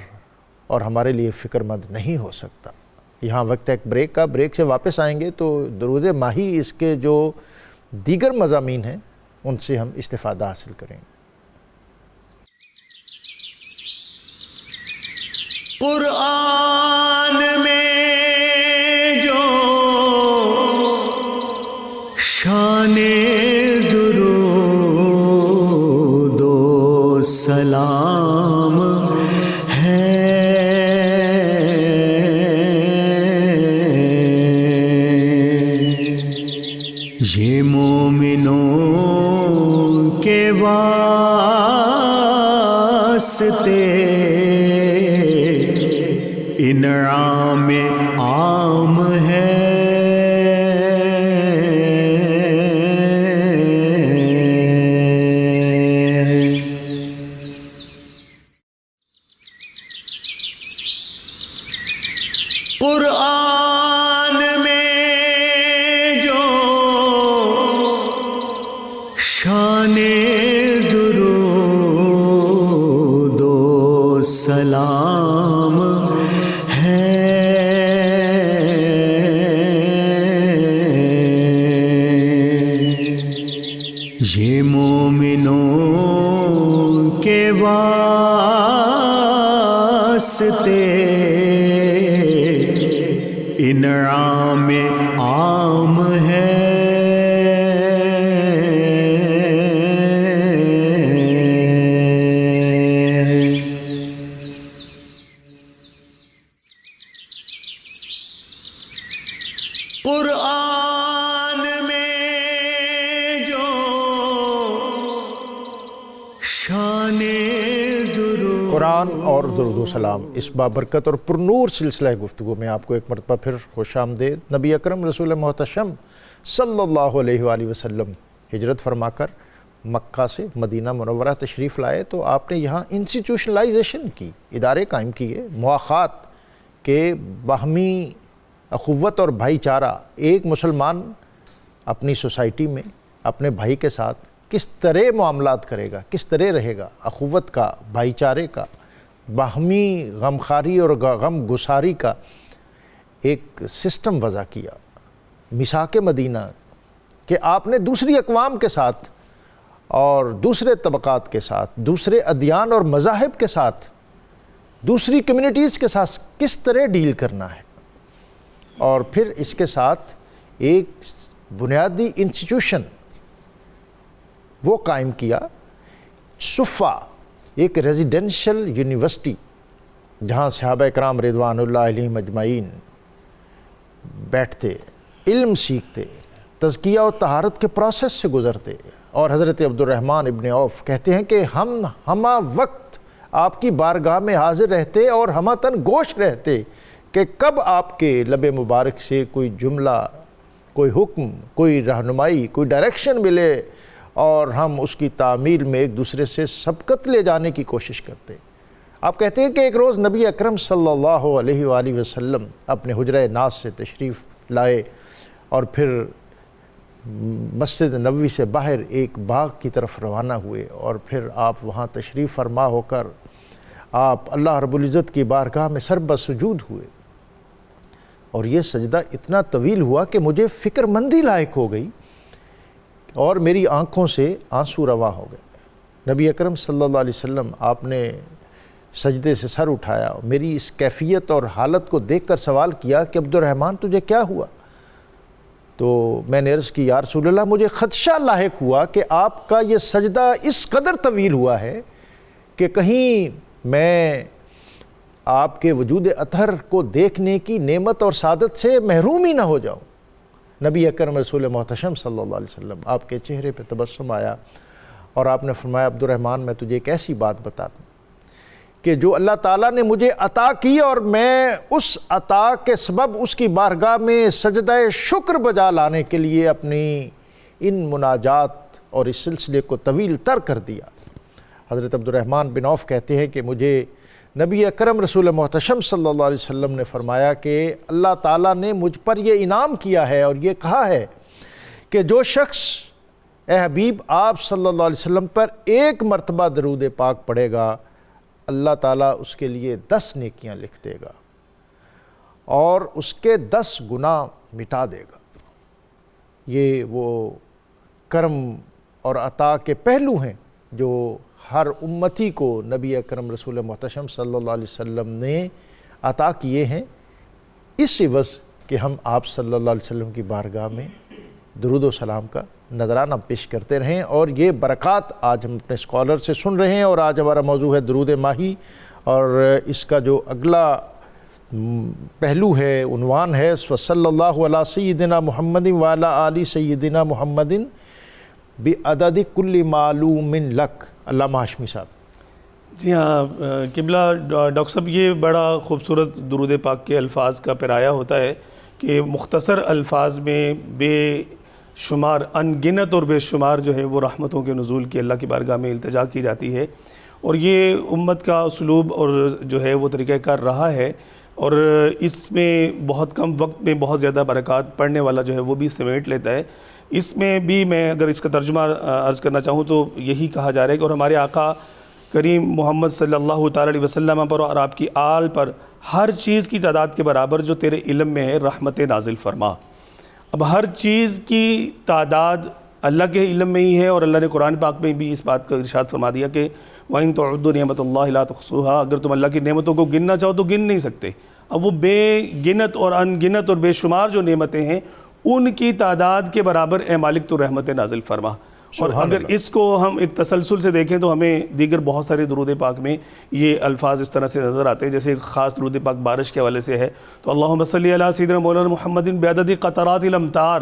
اور ہمارے لیے فکر مند نہیں ہو سکتا۔ یہاں وقت ایک بریک کا، بریک سے واپس آئیں گے تو درود ماہی اس کے جو دیگر مضامین ہیں ان سے ہم استفادہ حاصل کریں گے۔ قرآن میں جو شان درود و سلام ہے، یہ مومنوں کے واسطے انعام عام ہے۔ یہ مومنوں کے واسطے انعام عام ہے، قرآن میں جو شان درود قرآن اور درود و سلام، اس بابرکت اور پرنور سلسلہ گفتگو میں آپ کو ایک مرتبہ پھر خوش آمدید۔ نبی اکرم رسول محتشم صلی اللہ علیہ وآلہ وسلم ہجرت فرما کر مکہ سے مدینہ منورہ تشریف لائے تو آپ نے یہاں انسٹیٹیوشنلائزیشن کی، ادارے قائم کیے، مواخات کے باہمی اخوت اور بھائی چارہ، ایک مسلمان اپنی سوسائٹی میں اپنے بھائی کے ساتھ کس طرح معاملات کرے گا، کس طرح رہے گا، اخوت کا، بھائی چارے کا، باہمی غمخواری اور غم گساری کا ایک سسٹم وضع کیا۔ میثاق مدینہ کہ آپ نے دوسری اقوام کے ساتھ اور دوسرے طبقات کے ساتھ، دوسرے ادیان اور مذاہب کے ساتھ، دوسری کمیونٹیز کے ساتھ کس طرح ڈیل کرنا ہے، اور پھر اس کے ساتھ ایک بنیادی انسٹیٹیوشن وہ قائم کیا، صفہ، ایک ریزیڈینشل یونیورسٹی جہاں صحابہ اکرام رضوان اللہ علیہم اجمعین بیٹھتے، علم سیکھتے، تزکیہ و طہارت کے پروسیس سے گزرتے، اور حضرت عبد الرحمن ابن عوف کہتے ہیں کہ ہم ہمہ وقت آپ کی بارگاہ میں حاضر رہتے اور ہمہ تن گوش رہتے کہ کب آپ کے لب مبارک سے کوئی جملہ، کوئی حکم، کوئی رہنمائی، کوئی ڈائریکشن ملے اور ہم اس کی تعمیل میں ایک دوسرے سے سبقت لے جانے کی کوشش کرتے۔ آپ کہتے ہیں کہ ایک روز نبی اکرم صلی اللہ علیہ وآلہ وسلم اپنے حجرہ ناز سے تشریف لائے اور پھر مسجد نبوی سے باہر ایک باغ کی طرف روانہ ہوئے، اور پھر آپ وہاں تشریف فرما ہو کر آپ اللہ رب العزت کی بارگاہ میں سر بسجود ہوئے، اور یہ سجدہ اتنا طویل ہوا کہ مجھے فکر مندی لاحق ہو گئی اور میری آنکھوں سے آنسو رواں ہو گئے۔ نبی اکرم صلی اللہ علیہ وسلم آپ نے سجدے سے سر اٹھایا، میری اس کیفیت اور حالت کو دیکھ کر سوال کیا کہ عبد الرحمن تجھے کیا ہوا؟ تو میں نے عرض کی یا رسول اللہ مجھے خدشہ لاحق ہوا کہ آپ کا یہ سجدہ اس قدر طویل ہوا ہے کہ کہیں میں آپ کے وجود اطہر کو دیکھنے کی نعمت اور سعادت سے محروم ہی نہ ہو جاؤں۔ نبی اکرم رسول محتشم صلی اللہ علیہ وسلم آپ کے چہرے پہ تبسم آیا اور آپ نے فرمایا عبد الرحمن میں تجھے ایک ایسی بات بتا دوں کہ جو اللہ تعالیٰ نے مجھے عطا کی اور میں اس عطا کے سبب اس کی بارگاہ میں سجدہ شکر بجا لانے کے لیے اپنی ان مناجات اور اس سلسلے کو طویل تر کر دیا۔ حضرت عبد الرحمن بن عوف کہتے ہیں کہ مجھے نبی اکرم رسول محتشم صلی اللہ علیہ وسلم نے فرمایا کہ اللہ تعالیٰ نے مجھ پر یہ انعام کیا ہے اور یہ کہا ہے کہ جو شخص اے حبیب آپ صلی اللہ علیہ وسلم پر ایک مرتبہ درود پاک پڑھے گا، اللہ تعالیٰ اس کے لیے 10 نیکیاں لکھ دے گا اور اس کے 10 گناہ مٹا دے گا۔ یہ وہ کرم اور عطا کے پہلو ہیں جو ہر امتی کو نبی اکرم رسول محتشم صلی اللہ علیہ وسلم نے عطا کیے ہیں، اس عوض کہ ہم آپ صلی اللہ علیہ وسلم کی بارگاہ میں درود و سلام کا نذرانہ پیش کرتے رہیں، اور یہ برکات آج ہم اپنے اسکالر سے سن رہے ہیں۔ اور آج ہمارا موضوع ہے درود ماہی، اور اس کا جو اگلا پہلو ہے، عنوان ہے صلی اللہ علیہ سیدنا محمد وعلی آل سیدنا محمد بعدد کل معلوم لک۔ علامہ ہاشمی صاحب۔ جی ہاں قبلہ ڈاکٹر صاحب، یہ بڑا خوبصورت درود پاک کے الفاظ کا پرایا ہوتا ہے کہ مختصر الفاظ میں بے شمار، ان گنت اور بے شمار جو ہے وہ رحمتوں کے نزول کی اللہ کی بارگاہ میں التجا کی جاتی ہے، اور یہ امت کا اسلوب اور جو ہے وہ طریقہ کار رہا ہے، اور اس میں بہت کم وقت میں بہت زیادہ برکات پڑھنے والا جو ہے وہ بھی سمیٹ لیتا ہے۔ اس میں بھی میں اگر اس کا ترجمہ عرض کرنا چاہوں تو یہی کہا جا رہا ہے کہ اور ہمارے آقا کریم محمد صلی اللہ تعالی علیہ وسلم پر اور آپ کی آل پر ہر چیز کی تعداد کے برابر جو تیرے علم میں ہے رحمت نازل فرما۔ اب ہر چیز کی تعداد اللہ کے علم میں ہی ہے، اور اللہ نے قرآن پاک میں بھی اس بات کا ارشاد فرما دیا کہ وَإِن تُعُدُّوا نِعْمَتَ اللَّهِ لَا تُحْصُوهَا، اگر تم اللہ کی نعمتوں کو گننا چاہو تو گن نہیں سکتے۔ اب وہ بے گنت اور ان گنت اور بے شمار جو نعمتیں ہیں ان کی تعداد کے برابر اے مالک تو رحمت نازل فرما۔ اور اگر اس کو ہم ایک تسلسل سے دیکھیں تو ہمیں دیگر بہت سارے درود پاک میں یہ الفاظ اس طرح سے نظر آتے ہیں، جیسے ایک خاص درود پاک بارش کے حوالے سے ہے تو اللہم صلی علی سیدنا مولانا محمد بعدد قطرات الامطار،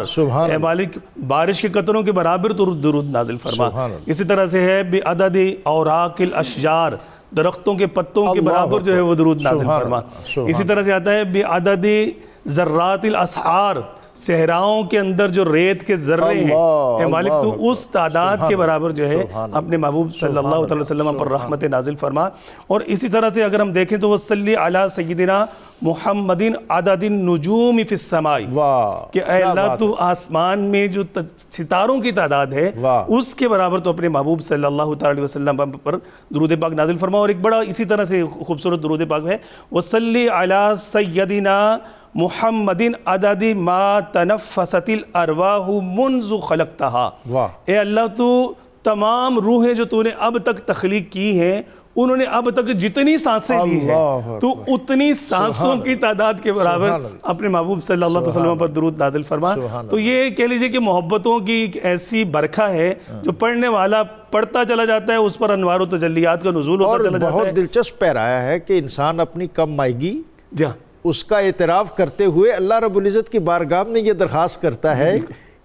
اے مالک بارش کے قطروں کے برابر تو درود نازل فرما۔ اسی طرح سے ہے بعدد اوراق الاشجار، درختوں کے پتوں کے برابر جو ہے وہ درود نازل فرما۔ اسی طرح سے آتا ہے بعدد ذرات الاسحار، صحراؤں کے اندر جو ریت کے ذرے ہیں اے مالک تو اس تعداد کے برابر جو ہے اپنے محبوب صلی اللہ علیہ وسلم پر رحمت نازل فرما۔ اور اسی طرح سے اگر ہم دیکھیں تو وصلی علی سیدنا محمد عدد النجوم فی السماء، کہ اے اللہ تو آسمان میں جو ستاروں کی تعداد ہے اس کے برابر تو اپنے محبوب صلی اللہ علیہ وسلم پر درود پاک نازل فرما۔ اور ایک بڑا اسی طرح سے خوبصورت درود پاک ہے وصلی علی سیدنا محمد عدد ما تنفست الارواح منذ خلقتها، اے اللہ تو تمام روحیں جو تو نے اب تک تخلیق کی ہیں انہوں نے اب تک جتنی سانسیں لی ہیں تو اتنی سانسوں کی تعداد کے برابر اپنے محبوب صلی اللہ علیہ وسلم پر درود نازل فرما۔ تو یہ کہہ لیجئے کہ محبتوں کی ایک ایسی برکھا ہے جو پڑھنے والا پڑھتا چلا جاتا ہے، اس پر انوار و تجلیات کا نزول ہوتا چلا جاتا ہے۔ بہت دلچسپ پیرایا ہے کہ انسان اپنی کم مائیگی اس کا اعتراف کرتے ہوئے اللہ رب العزت کی بارگاہ میں یہ درخواست کرتا ہے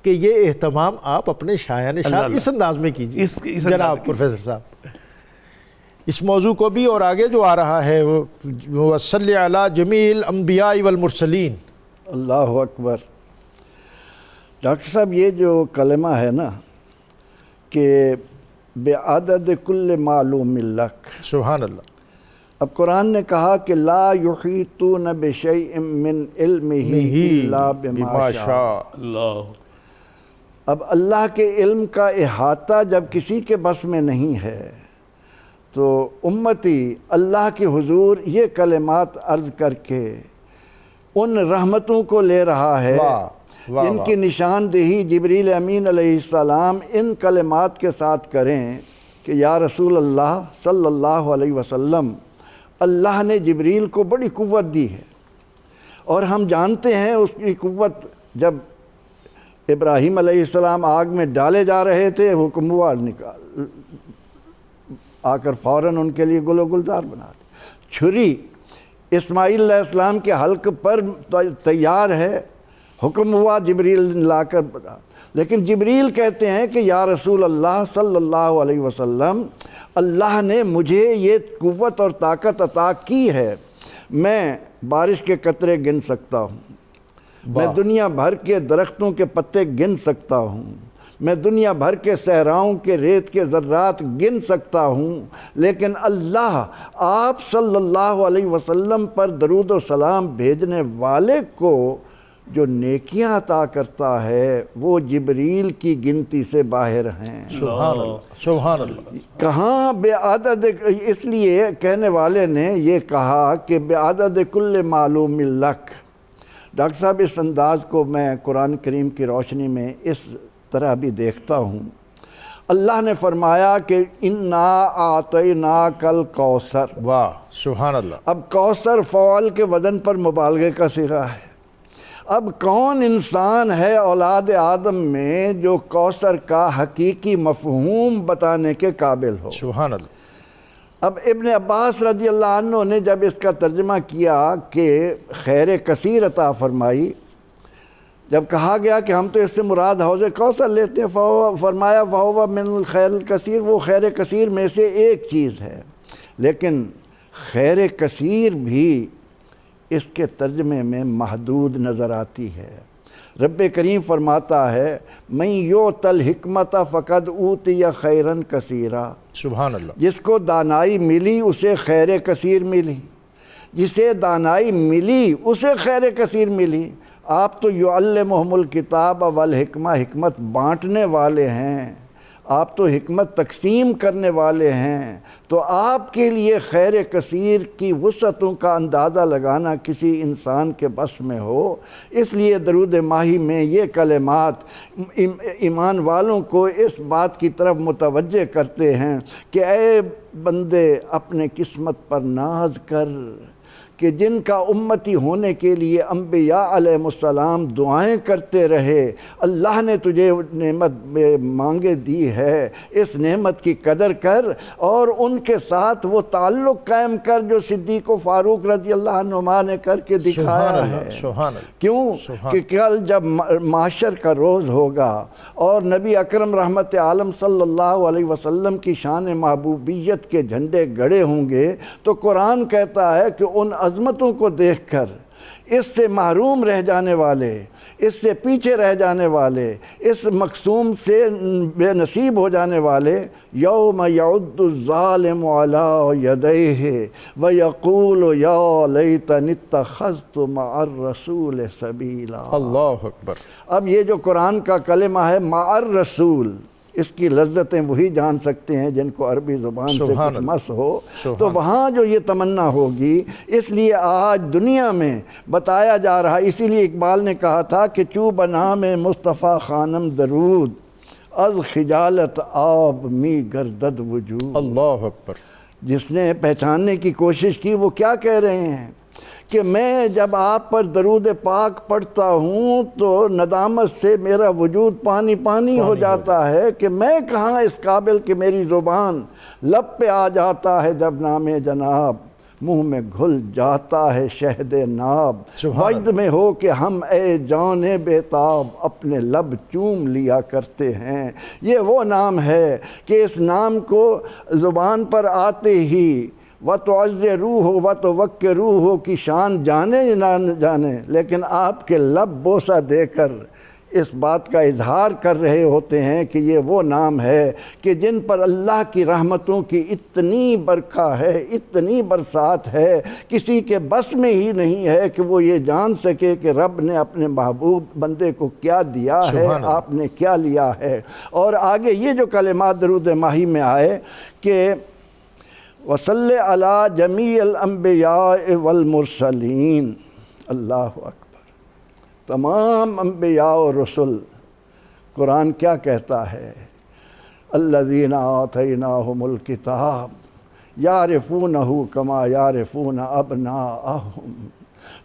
کہ یہ اہتمام آپ اپنے شایان شان اس انداز میں کیجیے۔ جناب پروفیسر صاحب اس موضوع کو بھی اور آگے جو آ رہا ہے وصلی علی جمیع الانبیاء والمرسلین۔ اللہ اکبر۔ ڈاکٹر صاحب یہ جو کلمہ ہے نا کہ بعدد کل معلوم لک، سبحان اللہ۔ اب قرآن نے کہا کہ لا یحیطون بشیء من علمہ الا بما شاء۔ اب اللہ کے علم کا احاطہ جب کسی کے بس میں نہیں ہے تو امتی اللہ کے حضور یہ کلمات عرض کر کے ان رحمتوں کو لے رہا ہے ان کی نشاندہی جبریل امین علیہ السلام ان کلمات کے ساتھ کریں کہ یا رسول اللہ صلی اللہ علیہ وسلم، اللہ نے جبریل کو بڑی قوت دی ہے اور ہم جانتے ہیں اس کی قوت۔ جب ابراہیم علیہ السلام آگ میں ڈالے جا رہے تھے حکم ہوا نکال آ کر فوراً ان کے لیے گل و گلزار بنا دی۔ چھری اسماعیل علیہ السلام کے حلق پر تیار ہے، حکم ہوا جبریل لا کر بنا۔ لیکن جبریل کہتے ہیں کہ یا رسول اللہ صلی اللہ علیہ وسلم، اللہ نے مجھے یہ قوت اور طاقت عطا کی ہے، میں بارش کے قطرے گن سکتا ہوں، میں دنیا بھر کے درختوں کے پتے گن سکتا ہوں، میں دنیا بھر کے صحراؤں کے ریت کے ذرات گن سکتا ہوں، لیکن اللہ آپ صلی اللہ علیہ وسلم پر درود و سلام بھیجنے والے کو جو نیکیاں عطا کرتا ہے وہ جبریل کی گنتی سے باہر ہیں۔ سبحان اللہ، سبحان اللہ۔ کہاں بعدد، اس لیے کہنے والے نے یہ کہا کہ بعدد کل معلوم لک۔ ڈاکٹر صاحب اس انداز کو میں قرآن کریم کی روشنی میں اس طرح بھی دیکھتا ہوں۔ اللہ نے فرمایا کہ انا اعطیناک الکوثر۔ واہ سبحان اللہ۔ اب کوثر فعل کے وزن پر مبالغے کا صیغہ ہے۔ اب کون انسان ہے اولاد آدم میں جو کوثر کا حقیقی مفہوم بتانے کے قابل ہو؟ سبحان اللہ۔ اب ابن عباس رضی اللہ عنہ نے جب اس کا ترجمہ کیا کہ خیر کثیر عطا فرمائی، جب کہا گیا کہ ہم تو اس سے مراد حوض کوثر لیتے ہیں، فرمایا وَهُوَ مِنَ الْخَيْرِ الْكَثِيرِ، وہ خیر کثیر میں سے ایک چیز ہے، لیکن خیر کثیر بھی اس کے ترجمے میں محدود نظر آتی ہے۔ رب کریم فرماتا ہے مَن یُؤْتَ الْحِکْمَةَ فَقَدْ أُوتِیَ خَیْرًا کَثِیرًا، سبحان اللہ۔ جس کو دانائی ملی اسے خیر کثیر ملی، جسے دانائی ملی اسے خیر کثیر ملی۔ آپ تو یعلمہم الکتاب والحکمہ، حکمت بانٹنے والے ہیں، آپ تو حکمت تقسیم کرنے والے ہیں، تو آپ کے لیے خیر کثیر کی وسعتوں کا اندازہ لگانا کسی انسان کے بس میں ہو۔ اس لیے درود ماہی میں یہ کلمات ایمان والوں کو اس بات کی طرف متوجہ کرتے ہیں کہ اے بندے اپنے قسمت پر ناز کر کہ جن کا امتی ہونے کے لیے انبیاء علیہ السلام دعائیں کرتے رہے، اللہ نے تجھے نعمت بے مانگے دی ہے، اس نعمت کی قدر کر اور ان کے ساتھ وہ تعلق قائم کر جو صدیق و فاروق رضی اللہ عنہما نے کر کے دکھایا ہے۔ سبحان اللہ۔ کیوں کہ کل جب معاشر کا روز ہوگا اور نبی اکرم رحمت عالم صلی اللہ علیہ وسلم کی شان محبوبیت کے جھنڈے گڑے ہوں گے تو قرآن کہتا ہے کہ ان عظمتوں کو دیکھ کر اس سے محروم رہ جانے والے، اس سے پیچھے رہ جانے والے، اس مقصوم سے بے نصیب ہو جانے والے، یوم یعد الظالم علی یدیہ ویقول یا لیتنی اتخذت مع الرسول سبیلا۔ اللہ اکبر۔ اب یہ جو قرآن کا کلمہ ہے مع الرسول، اس کی لذتیں وہی جان سکتے ہیں جن کو عربی زبان سے کچھ مس ہو، تو وہاں جو یہ تمنا ہوگی، اس لیے آج دنیا میں بتایا جا رہا، اسی لیے اقبال نے کہا تھا کہ چو بنام مصطفیٰ خانم درود از خجالت آب می گردد وجود۔ اللہ اکبر۔ جس نے پہچاننے کی کوشش کی وہ کیا کہہ رہے ہیں کہ میں جب آپ پر درود پاک پڑھتا ہوں تو ندامت سے میرا وجود پانی پانی ہو جاتا ہے کہ میں کہاں اس قابل کہ میری زبان لب پہ آ جاتا ہے جب نام جناب، منہ میں گھل جاتا ہے شہد ناب، وجد میں ہو کہ ہم اے جان بیتاب اپنے لب چوم لیا کرتے ہیں۔ یہ وہ نام ہے کہ اس نام کو زبان پر آتے ہی وَتُعَزِّرُوهُ وَتُوَقِّرُوهُ کی شان جانے نہ جانے، لیکن آپ کے لب بوسہ دے کر اس بات کا اظہار کر رہے ہوتے ہیں کہ یہ وہ نام ہے کہ جن پر اللہ کی رحمتوں کی اتنی برکھا ہے، اتنی برسات ہے، کسی کے بس میں ہی نہیں ہے کہ وہ یہ جان سکے کہ رب نے اپنے محبوب بندے کو کیا دیا ہے، آپ نے کیا لیا ہے۔ اور آگے یہ جو کلمات درود ماہی میں آئے کہ وَصَلِّ عَلَىٰ جَمِيعِ الْأَنبِيَاءِ وَالْمُرْسَلِينَ، اللہ اکبر، تمام انبیاء و رسل۔ قرآن کیا کہتا ہے؟ الَّذِينَ آتَيْنَاهُمُ الْكِتَابَ يَعْرِفُونَهُ كَمَا يَعْرِفُونَ أَبْنَاءَهُمْ۔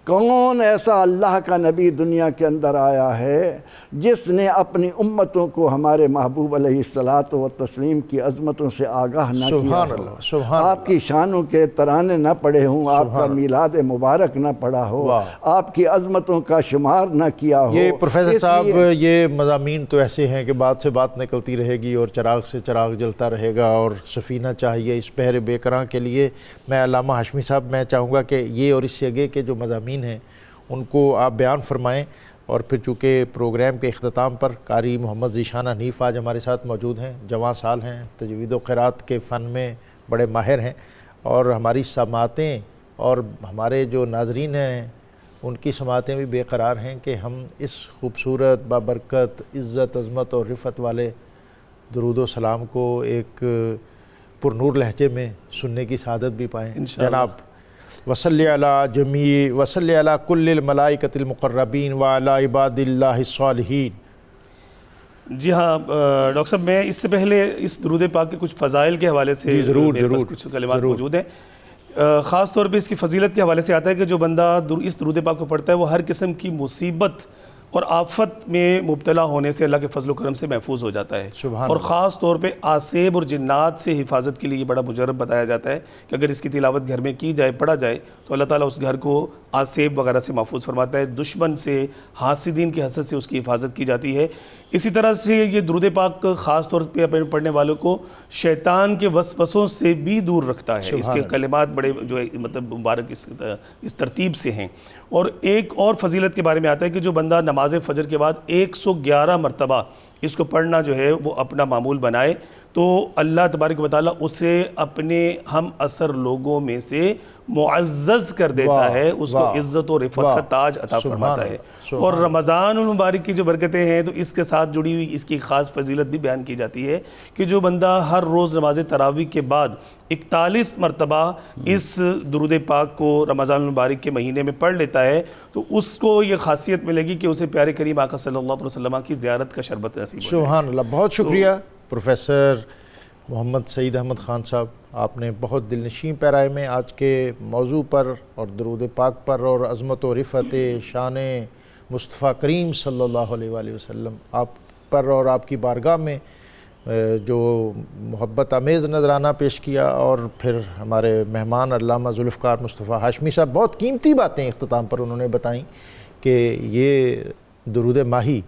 کون ایسا اللہ کا نبی دنیا کے اندر آیا ہے جس نے اپنی امتوں کو ہمارے محبوب علیہ الصلاۃ والتسلیم کی عظمتوں سے آگاہ نہ کیا ہو، آپ کی شانوں کے ترانے نہ پڑھے ہوں، آپ کا میلاد مبارک نہ پڑھا ہو، آپ کی عظمتوں کا شمار نہ کیا ہو۔ یہ پروفیسر صاحب یہ مضامین تو ایسے ہیں کہ بات سے بات نکلتی رہے گی اور چراغ سے چراغ جلتا رہے گا، اور سفینہ چاہیے اس پہر بے کراں کے لیے۔ میں علامہ ہاشمی صاحب میں چاہوں گا کہ یہ اور اس سے آگے کے جو مضامین ہیں ان کو آپ بیان فرمائیں، اور پھر چونکہ پروگرام کے اختتام پر قاری محمد ذیشان حنیف آج ہمارے ساتھ موجود ہیں، جواں سال ہیں، تجوید و قرات کے فن میں بڑے ماہر ہیں، اور ہماری سماعتیں اور ہمارے جو ناظرین ہیں ان کی سماعتیں بھی بے قرار ہیں کہ ہم اس خوبصورت بابرکت عزت عظمت اور رفعت والے درود و سلام کو ایک پر نور لہجے میں سننے کی سعادت بھی پائیں۔ جناب وصلی علی جمیع وصلی علی کل الملائکۃ المقربین وعلی عباد اللہ الصالحین۔ جی ہاں ڈاکٹر صاحب، میں اس سے پہلے اس درود پاک کے کچھ فضائل کے حوالے سے میرے پاس کچھ کلمات موجود ہیں۔ خاص طور پہ اس کی فضیلت کے حوالے سے آتا ہے کہ جو بندہ اس درود پاک کو پڑھتا ہے وہ ہر قسم کی مصیبت اور آفت میں مبتلا ہونے سے اللہ کے فضل و کرم سے محفوظ ہو جاتا ہے، اور خاص طور پہ آسیب اور جنات سے حفاظت کے لیے یہ بڑا مجرب بتایا جاتا ہے کہ اگر اس کی تلاوت گھر میں کی جائے، پڑھا جائے تو اللہ تعالیٰ اس گھر کو آسیب وغیرہ سے محفوظ فرماتا ہے، دشمن سے، حاسدین کی حسد سے اس کی حفاظت کی جاتی ہے۔ اسی طرح سے یہ درود پاک خاص طور پہ پڑھنے والوں کو شیطان کے وسوسوں سے بھی دور رکھتا ہے۔ اس کے کلمات بڑے جو ہے مطلب مبارک اس ترتیب سے ہیں۔ اور ایک اور فضیلت کے بارے میں آتا ہے کہ جو بندہ نماز فجر کے بعد 111 مرتبہ اس کو پڑھنا جو ہے وہ اپنا معمول بنائے تو تو اللہ تبارک و تعالیٰ اسے اپنے ہم اثر لوگوں میں سے معزز کر دیتا ہے، اس کو عزت و رفعت کا تاج عطا فرماتا ہے۔ اور رمضان المبارک کی جو برکتیں ہیں تو اس کے ساتھ جڑی ہوئی اس کی خاص فضیلت بھی بیان کی جاتی ہے کہ جو بندہ ہر روز نماز تراویح کے بعد 41 مرتبہ اس درود پاک کو رمضان المبارک کے مہینے میں پڑھ لیتا ہے تو اس کو یہ خاصیت ملے گی کہ اسے پیارے کریم آقا صلی اللہ علیہ وسلم کی زیارت کا شربت نصیب ہو جائے۔ سبحان اللہ، بہت شکریہ پروفیسر محمد سعید احمد خان صاحب، آپ نے بہت دل نشیں پیرائے میں آج کے موضوع پر اور درود پاک پر اور عظمت و رفعت شان مصطفیٰ کریم صلی اللہ علیہ وآلہ وسلم آپ پر اور آپ کی بارگاہ میں جو محبت آمیز نذرانہ پیش کیا، اور پھر ہمارے مہمان علامہ ذوالفقار مصطفیٰ ہاشمی صاحب بہت قیمتی باتیں اختتام پر انہوں نے بتائیں کہ یہ درود ماہی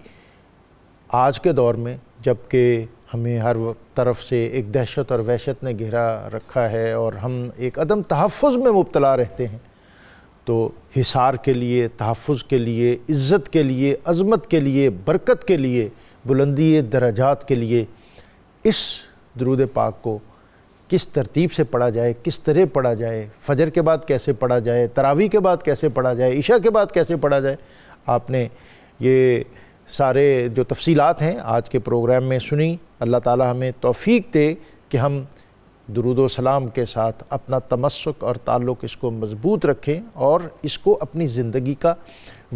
آج کے دور میں جب کہ ہمیں ہر طرف سے ایک دہشت اور وحشت نے گھیرا رکھا ہے اور ہم ایک عدم تحفظ میں مبتلا رہتے ہیں، تو حصار کے لیے، تحفظ کے لیے، عزت کے لیے، عظمت کے لیے، برکت کے لیے، بلندی درجات کے لیے اس درود پاک کو کس ترتیب سے پڑھا جائے، کس طرح پڑھا جائے، فجر کے بعد کیسے پڑھا جائے، تراویح کے بعد کیسے پڑھا جائے، عشاء کے بعد کیسے پڑھا جائے، آپ نے یہ سارے جو تفصیلات ہیں آج کے پروگرام میں سنی۔ اللہ تعالی ہمیں توفیق دے کہ ہم درود و سلام کے ساتھ اپنا تمسک اور تعلق اس کو مضبوط رکھیں اور اس کو اپنی زندگی کا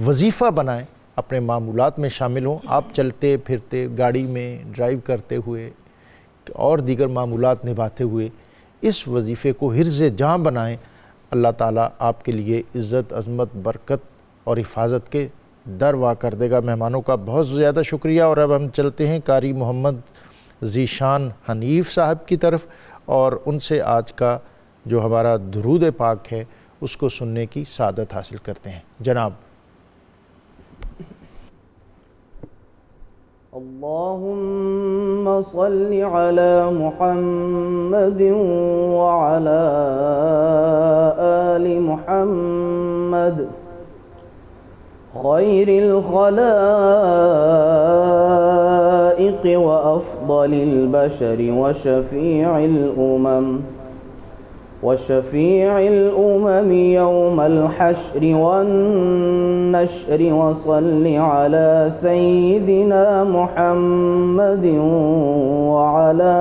وظیفہ بنائیں، اپنے معمولات میں شامل ہوں۔ آپ چلتے پھرتے، گاڑی میں ڈرائیو کرتے ہوئے اور دیگر معمولات نبھاتے ہوئے اس وظیفے کو حرز جاں بنائیں۔ اللہ تعالیٰ آپ کے لیے عزت، عظمت، برکت اور حفاظت کے در وا کر دے گا۔ مہمانوں کا بہت زیادہ شکریہ، اور اب ہم چلتے ہیں قاری محمد ذیشان حنیف صاحب کی طرف، اور ان سے آج کا جو ہمارا درود پاک ہے اس کو سننے کی سعادت حاصل کرتے ہیں۔ جناب۔ اللهم صل على محمد وعلى آل محمد خير الخلائق وأفضل البشر وشفيع الأمم يوم الحشر والنشر، وصل على سيدنا محمد وعلى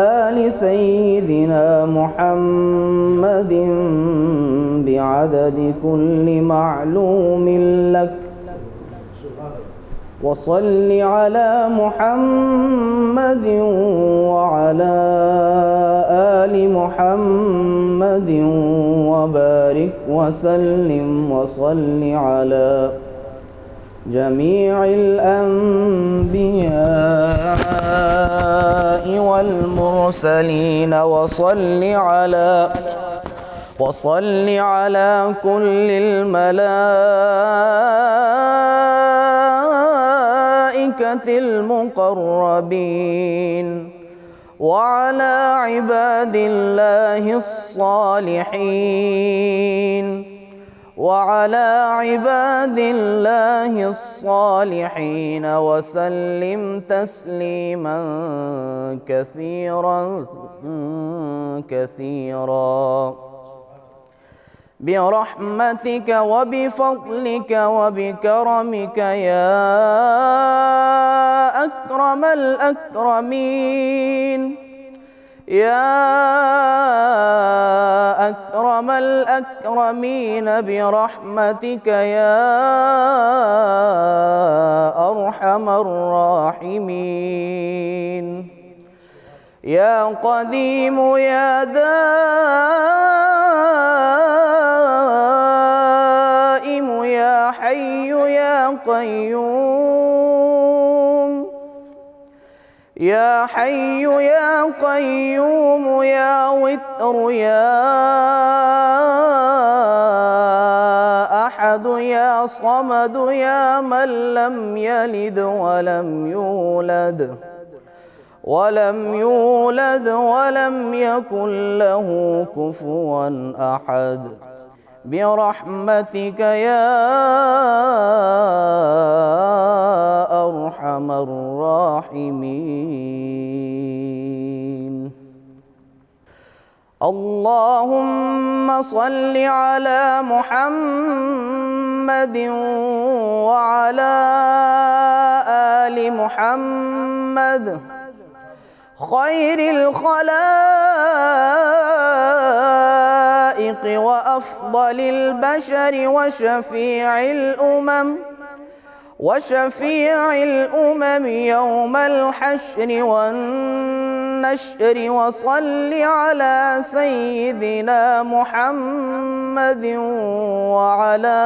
آل سيدنا محمد بعدد كل معلوم لك، وصل على محمد وعلى آل محمد وبارك وسلم، وصل على جميع الأنبياء والمرسلين، وصل على كل الملائكة المقربين وعلى عباد الله الصالحين وسلم تسليما كثيرا برحمتك وبفضلك وبكرمك يا أكرم الأكرمين، يا أكرم الأكرمين برحمتك يا أرحم الراحمين، يا قديم يا دائم يا حي يا قيوم، يا حي يا قيوم يا وتر يا أحد يا صمد يا من لم يلد ولم يولد ولم يكن له كفوا أحد، برحمتك يا اللهم صل على محمد وعلى آل محمد خير الخلائق وأفضل البشر وشفيع الأمم يوم الحشر والنشر. وصل على سيدنا محمد وعلى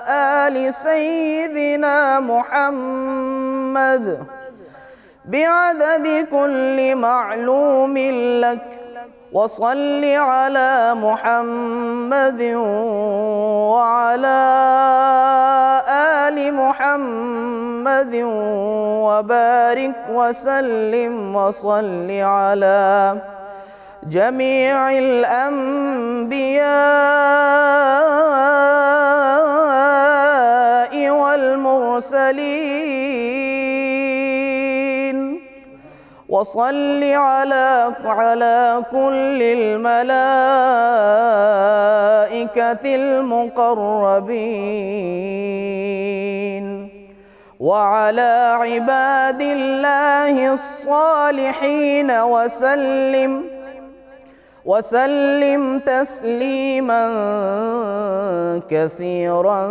آل سيدنا محمد بعدد كل معلوم لك. وصل على محمد وعلى آل محمد وبارك وسلم. وصل على جميع الأنبياء والمرسلين. وصل على كل الملائكة المقربين وعلى عباد الله الصالحين وسلم تسليما كثيرا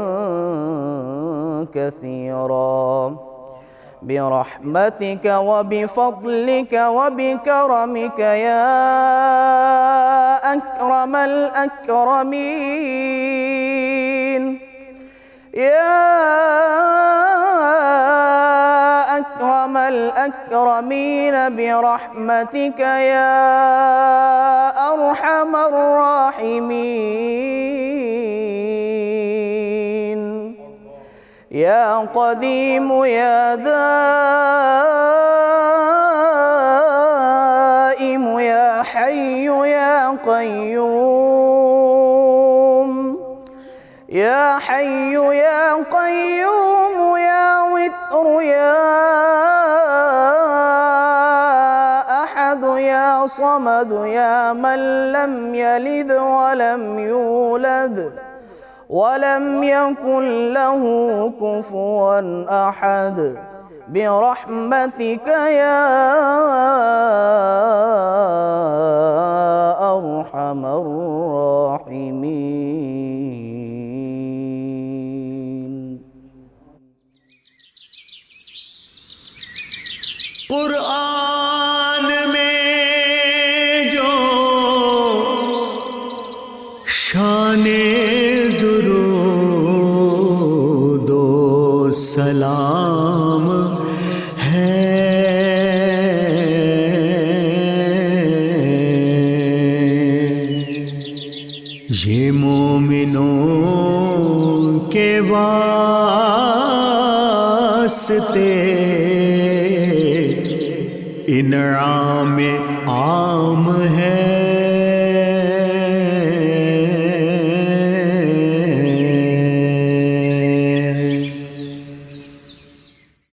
برحمتك وبفضلك وبكرمك يا أكرم الأكرمين. يا أكرم الأكرمين برحمتك يا أرحم الراحمين. يا قديم يا دائم يا حي يا قيوم. يا حي يا قيوم يا وتر يا أحد يا صمد يا من لم يلد ولم يولد ولم يكن له كفوا أحد برحمتك يا أرحم الراحمين. قرآن میں جو شان درود و سلام ہے یہ مومنوں کے واسطے انعام عام ہے.